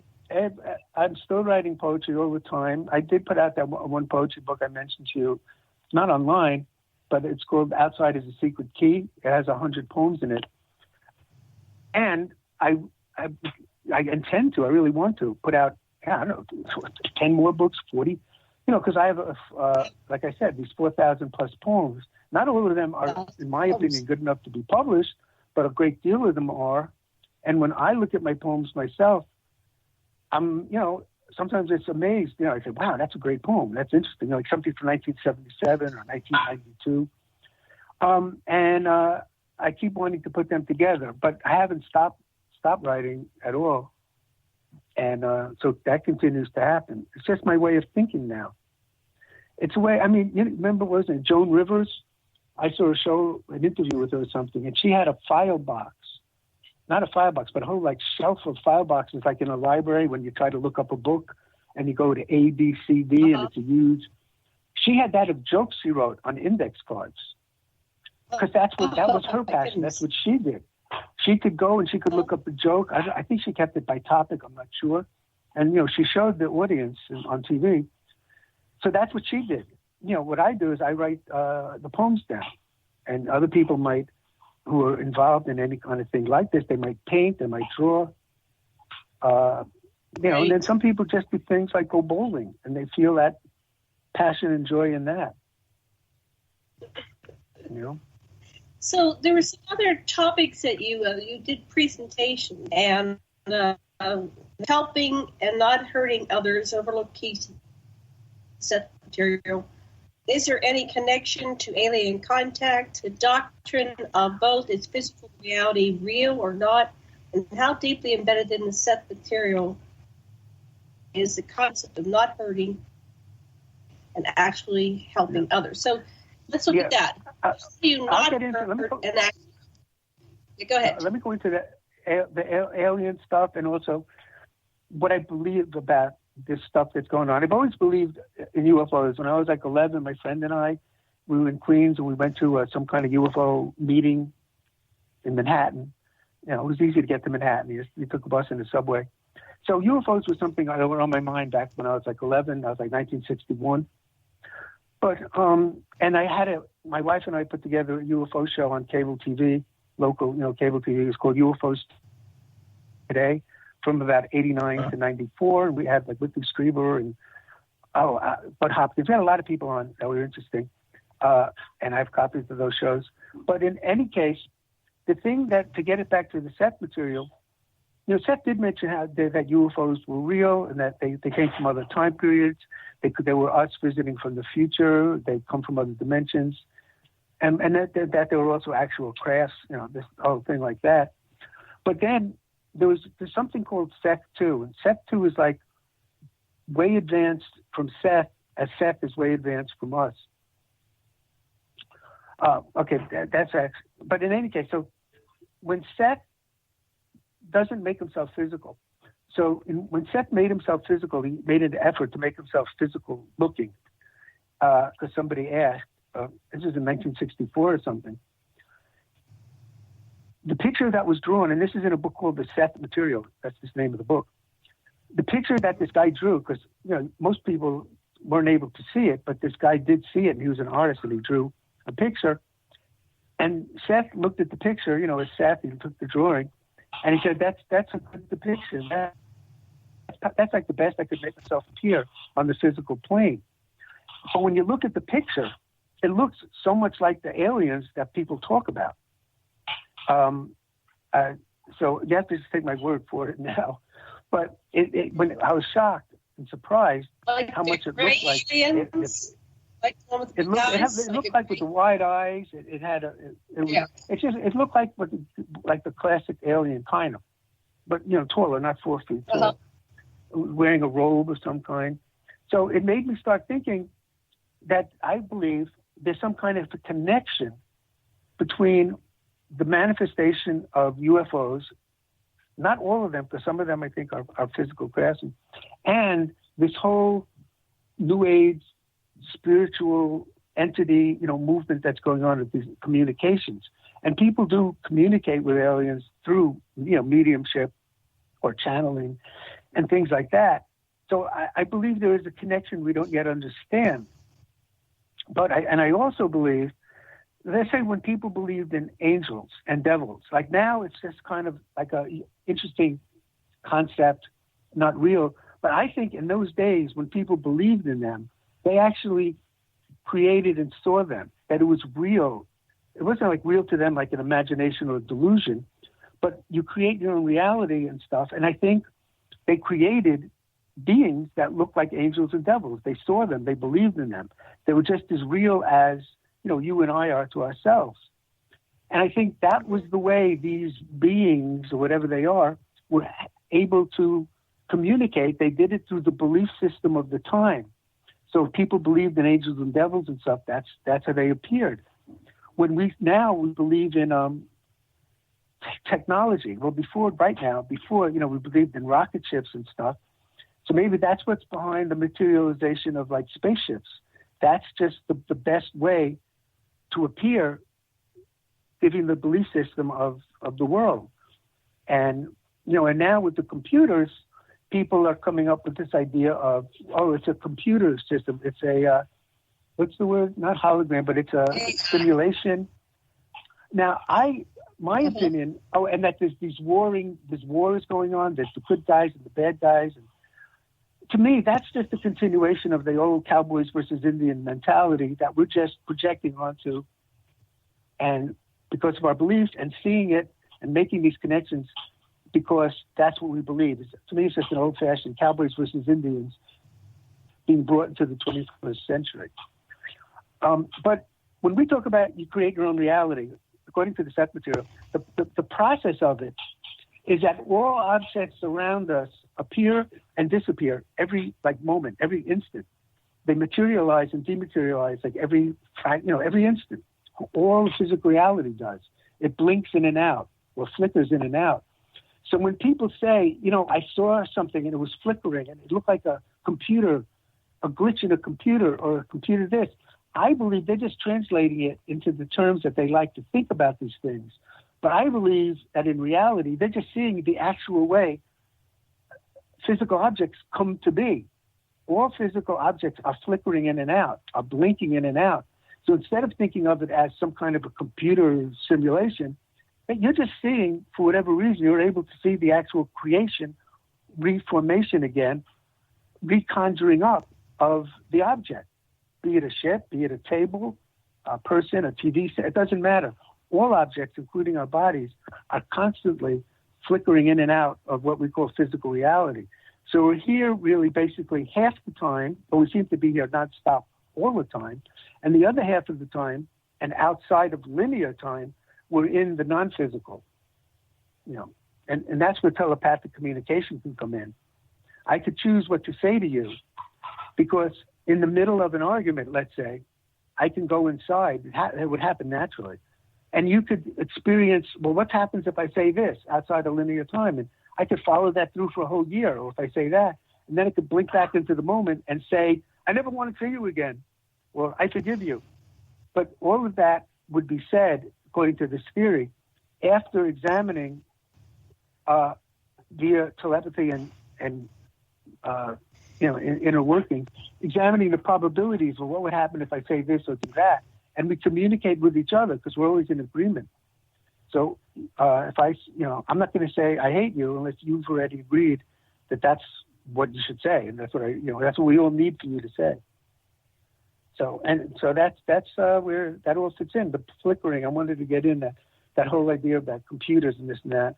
I'm still writing poetry all the time. I did put out that one poetry book I mentioned to you. It's not online, but it's called Outside is a Secret Key. It has 100 poems in it. And I intend to, I really want to put out, 10 more books, 40, because I have, like I said, these 4,000 plus poems. Not all of them are, in my opinion, good enough to be published, but a great deal of them are. And when I look at my poems myself, I'm, sometimes it's amazed. I say, wow, that's a great poem. That's interesting. Like something from 1977 or 1992. And I keep wanting to put them together, but I haven't stopped writing at all. And so that continues to happen. It's just my way of thinking now. It's a way, you remember, wasn't it Joan Rivers? I saw a show, an interview with her or something, and she had a file box. Not a file box, but a whole shelf of file boxes, like in a library when you try to look up a book and you go to A, B, C, D, and it's a huge. She had that of jokes she wrote on index cards because that was her passion. That's what she did. She could go and she could look up a joke. I think she kept it by topic. I'm not sure. And, she showed the audience on TV. So that's what she did. What I do is I write the poems down, and other people who are involved in any kind of thing like this, they might paint, they might draw, and then some people just do things like go bowling, and they feel that passion and joy in that. So there were some other topics that you did presentation and helping and not hurting others, overlook keys, set material. Is there any connection to alien contact, the doctrine of both? Is physical reality real or not? And how deeply embedded in the Seth material is the concept of not hurting and actually helping others? So let's look at that. How do you not hurt and act? Go ahead. Let me go into the alien stuff and also what I believe about this stuff that's going on. I've always believed in UFOs. When I was 11, my friend and I, we were in Queens and we went to some kind of UFO meeting in Manhattan. It was easy to get to Manhattan. You took a bus and a subway. So UFOs was something that were on my mind back when I was 11. I was 1961. But, and I had my wife and I put together a UFO show on cable TV, local, cable TV. It was called UFOs Today, from about 89 to 94. And we had Whitley Strieber and Bud Hopkins. We had a lot of people on that were interesting. And I have copies of those shows. But in any case, the thing that, to get it back to the Seth material, Seth did mention how that UFOs were real and that they came from other time periods. They were us visiting from the future. They come from other dimensions. And that there were also actual crafts, this whole thing like that. But then there's something called Seth 2. And Seth 2 is way advanced from Seth, as Seth is way advanced from us. Okay, that's actually, but in any case, so when Seth doesn't make himself physical, So when Seth made himself physical, he made an effort to make himself physical looking, because somebody asked, this was in 1964 or something. The picture that was drawn, and this is in a book called The Seth Material, that's the name of the book. The picture that this guy drew, because most people weren't able to see it, but this guy did see it, and he was an artist, and he drew a picture. And Seth looked at the picture, as Seth, he took the drawing, and he said, that's a good depiction. That's like the best I could make myself appear on the physical plane. But when you look at the picture, it looks so much like the aliens that people talk about. So you have to just take my word for it now. But when I was shocked and surprised how much it looked like. Aliens? Like the one with the it looked like with the wide eyes. It looked like the classic alien kind of, but taller, not 4 feet tall, wearing a robe of some kind. So it made me start thinking that I believe there's some kind of a connection between the manifestation of UFOs, not all of them, because some of them I think are physical craftsmen, and this whole New Age spiritual entity, movement that's going on with these communications. And people do communicate with aliens through, mediumship or channeling and things like that. So I believe there is a connection we don't yet understand. But I also believe, let's say when people believed in angels and devils, like now it's just kind of like a interesting concept, not real. But I think in those days when people believed in them, they actually created and saw them, that it was real. It wasn't like real to them like an imagination or a delusion, but you create your own reality and stuff. And I think they created beings that looked like angels and devils. They saw them. They believed in them. They were just as real as, you and I are to ourselves. And I think that was the way these beings, or whatever they are, were able to communicate. They did it through the belief system of the time. So if people believed in angels and devils and stuff, that's how they appeared. When we believe in technology. Well, before we believed in rocket ships and stuff. So maybe that's what's behind the materialization of like spaceships. That's just the best way to appear, given the belief system of the world. And and now with the computers, people are coming up with this idea of, it's a computer system. It's a, what's the word? Not hologram, but it's a simulation. Now, my opinion, and that there's wars going on. There's the good guys and the bad guys. And to me, that's just a continuation of the old cowboys versus Indian mentality that we're just projecting onto. And because of our beliefs and seeing it and making these connections, because that's what we believe. To me, it's just an old-fashioned cowboys versus Indians being brought into the 21st century. But when we talk about you create your own reality, according to the Seth Material, the process of it is that all objects around us appear and disappear every moment, every instant. They materialize and dematerialize every instant. All physical reality does. It blinks in and out or flickers in and out. So when people say, I saw something and it was flickering and it looked like a computer, a glitch in a computer or a computer this, I believe they're just translating it into the terms that they like to think about these things. But I believe that in reality, they're just seeing the actual way physical objects come to be. All physical objects are flickering in and out, are blinking in and out. So instead of thinking of it as some kind of a computer simulation, you're just seeing, for whatever reason, you're able to see the actual creation, reformation again, reconjuring up of the object, be it a ship, be it a table, a person, a TV set, it doesn't matter. All objects, including our bodies, are constantly flickering in and out of what we call physical reality. So we're here really basically half the time, but we seem to be here nonstop all the time. And the other half of the time, and outside of linear time, we're in the non-physical, and that's where telepathic communication can come in. I could choose what to say to you because in the middle of an argument, let's say, I can go inside. It would happen naturally. And you could experience, well, what happens if I say this outside of linear time? And I could follow that through for a whole year, or if I say that, and then I could blink back into the moment and say, I never want to see you again, or I forgive you. But all of that would be said, according to this theory, after examining via telepathy and inner working, examining the probabilities of what would happen if I say this or do that, and we communicate with each other because we're always in agreement. So if I'm not going to say I hate you unless you've already agreed that that's what you should say, and that's what that's what we all need for you to say. So that's where that all fits in. The flickering, I wanted to get in that whole idea of that computers and this and that.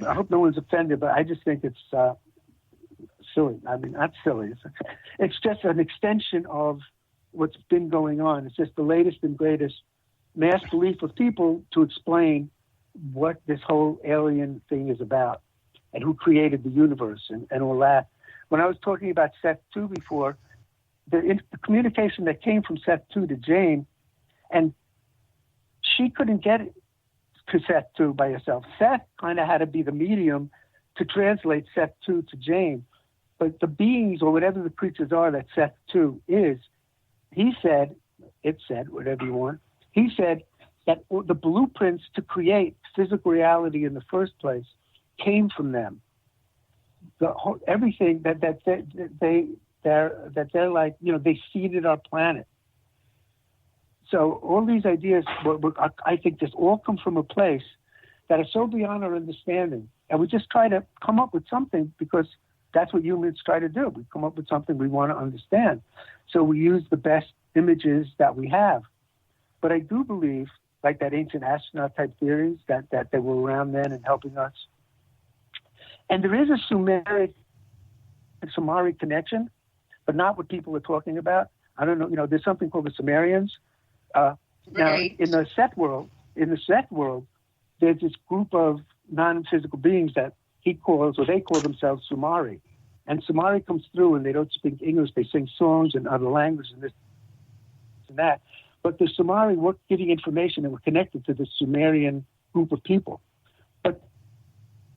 I hope no one's offended, but I just think it's silly. I mean, not silly. It's just an extension of what's been going on. It's just the latest and greatest mass belief of people to explain what this whole alien thing is about and who created the universe and all that. When I was talking about Seth 2 before, the communication that came from Seth 2 to Jane, and she couldn't get it to Seth 2 by herself. Seth kind of had to be the medium to translate Seth 2 to Jane. But the beings or whatever the creatures are that Seth 2 is, it said, whatever you want, he said that the blueprints to create physical reality in the first place came from them. Everything that they're like, they seeded our planet. So all these ideas, I think, just all come from a place that is so beyond our understanding. And we just try to come up with something because that's what humans try to do. We come up with something we want to understand. So we use the best images that we have. But I do believe, like that ancient astronaut type theories, that they were around then and helping us. And there is a Sumerian connection, but not what people are talking about. I don't know, there's something called the Sumerians. Now, in the Seth world, there's this group of non-physical beings that they call themselves Sumari. And Sumari comes through and they don't speak English. They sing songs in other languages and this and that. But the Sumari were giving information and were connected to the Sumerian group of people. But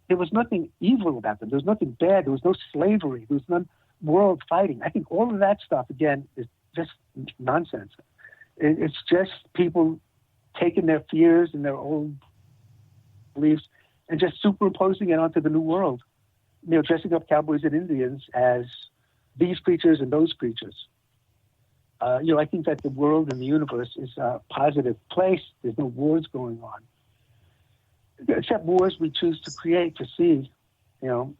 there was nothing evil about them. There was nothing bad. There was no slavery. There was no world fighting. I think all of that stuff, again, is just nonsense. It's just people taking their fears and their old beliefs and just superimposing it onto the new world. Dressing up cowboys and Indians as these creatures and those creatures. I think that the world and the universe is a positive place. There's no wars going on. Except wars we choose to create, to see, and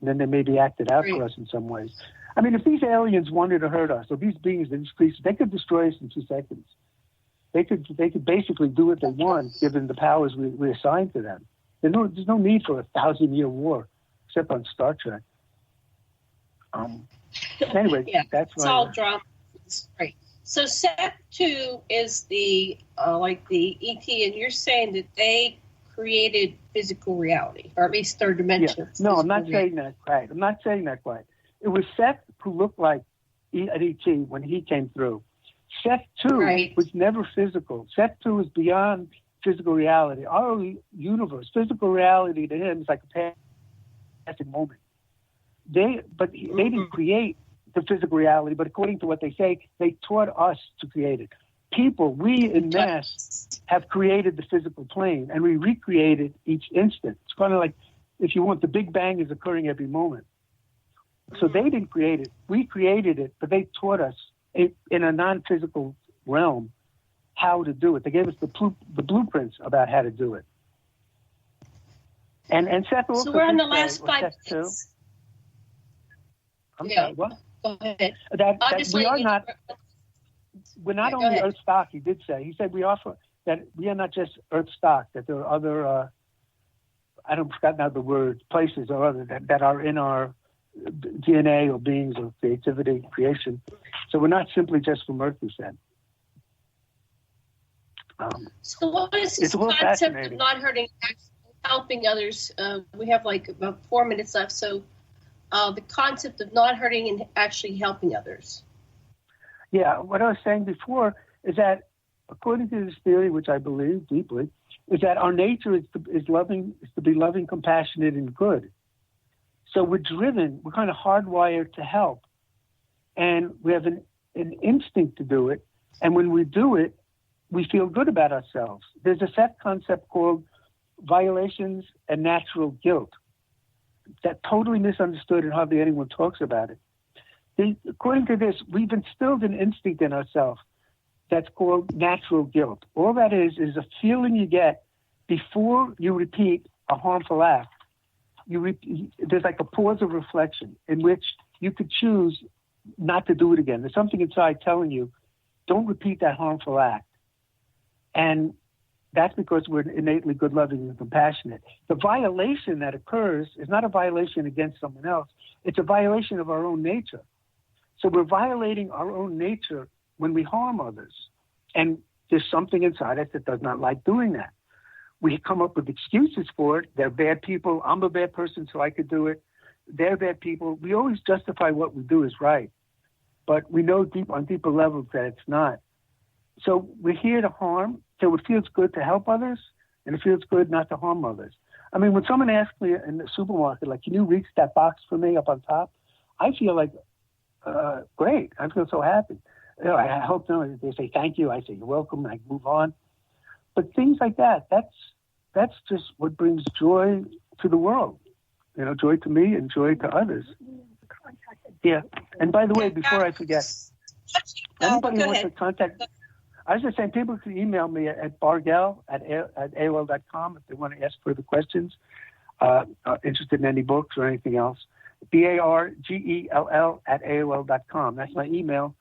then they may be acted out for us in some ways. I mean, if these aliens wanted to hurt us, or these beings, these creatures, they could destroy us in 2 seconds. They could basically do what they want, given the powers we assign to them. There's no need for a 1,000-year war, except on Star Trek. Anyway, that's it's all drama. Right. So Seth 2 is the like the ET, and you're saying that they created physical reality, or at least third dimension. Yeah. No, I'm not saying that quite. I'm not saying that quite. It was Seth who looked like an ET when he came through. Seth 2 was never physical. Seth 2 was beyond physical reality. Our universe, physical reality to him is like a passing moment. They didn't create the physical reality, but according to what they say, they taught us to create it. People, we in mass, have created the physical plane, and we recreate it each instant. It's kind of like, if you want, the Big Bang is occurring every moment. So they didn't create it. We created it, but they taught us in a non-physical realm how to do it. They gave us the blueprints about how to do it. And Seth also... So we're on the last 5 minutes. Sorry, what? Go ahead. We're not only Earth stock, he did say. He said we offer that we are not just Earth stock, that there are other, I don't forget now the word, places or other that are in our DNA or beings or creativity, creation. So we're not simply just from Earth, he said. So what is this concept of not hurting, helping others? We have like about 4 minutes left, so the concept of not hurting and actually helping others. Yeah, what I was saying before is that according to this theory, which I believe deeply, is that our nature is to be loving, compassionate, and good. So we're driven, we're kind of hardwired to help. And we have an instinct to do it. And when we do it, we feel good about ourselves. There's a Seth concept called violations and natural guilt that's totally misunderstood and hardly anyone talks about it. According to this, we've instilled an instinct in ourselves that's called natural guilt. All that is a feeling you get before you repeat a harmful act. There's like a pause of reflection in which you could choose not to do it again. There's something inside telling you, don't repeat that harmful act. And that's because we're innately good, loving, and compassionate. The violation that occurs is not a violation against someone else. It's a violation of our own nature. So we're violating our own nature when we harm others. And there's something inside us that does not like doing that. We come up with excuses for it. They're bad people. I'm a bad person, so I could do it. They're bad people. We always justify what we do is right. But we know on deeper levels that it's not. So we're here to harm. So it feels good to help others, and it feels good not to harm others. I mean, when someone asks me in the supermarket, like, can you reach that box for me up on top? I feel like, great. I feel so happy. You know, I help them. They say, thank you. I say, you're welcome. I move on. But things like that, that's just what brings joy to the world. You know, joy to me and joy to others. Yeah. And by the way, before I forget, anybody wants to contact, I was just saying, people can email me at bargell@aol.com if they want to ask further questions, interested in any books or anything else. BARGELL@AOL.com. That's my email.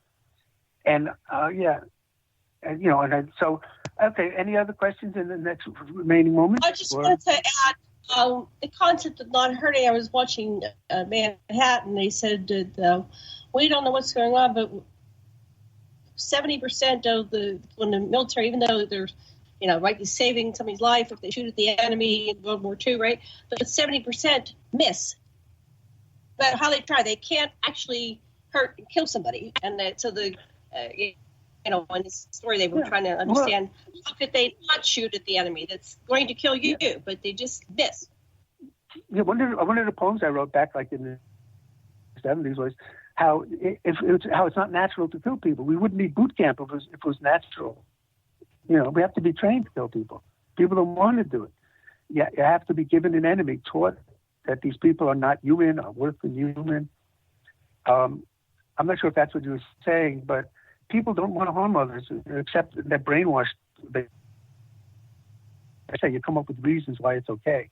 And yeah. And, you know, so, okay, any other questions in the next remaining moments? I just wanted to add the concept of not hurting. I was watching Manhattan. They said that we don't know what's going on, but 70% of the military, even though there's, you know, right, saving somebody's life if they shoot at the enemy in World War II, right? But 70% miss. But how they try, they can't actually hurt and kill somebody. And so the you know, in this story, they were trying to understand how could they not shoot at the enemy that's going to kill you, but they just miss. Yeah, one of the poems I wrote back, like in the 70s, was how it's not natural to kill people. We wouldn't need boot camp if it was natural. You know, we have to be trained to kill people. People don't want to do it. Yeah, you have to be given an enemy, taught that these people are not human or worse than human. I'm not sure if that's what you were saying, but people don't want to harm others, except they're brainwashed. I say you come up with reasons why it's okay,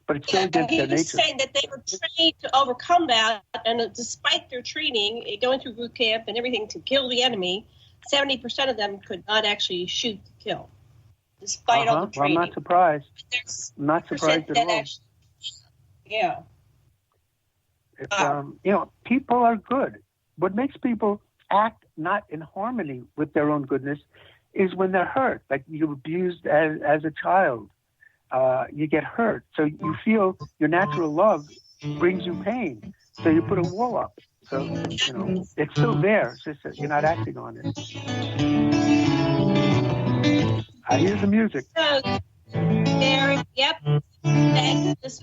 but it's still against their nature. He's saying that they were trained to overcome that, and despite their training, going through boot camp and everything to kill the enemy, 70% of them could not actually shoot to kill, despite all the training. Well, I'm not surprised. I'm not surprised at all. Yeah. It's, you know, people are good. What makes people act not in harmony with their own goodness is when they're hurt. Like you're abused as a child, you get hurt, so you feel your natural love brings you pain, so you put a wall up. So you know it's still there. It's just that you're not acting on it. I hear the music. So, Barrie, yep. Thanks.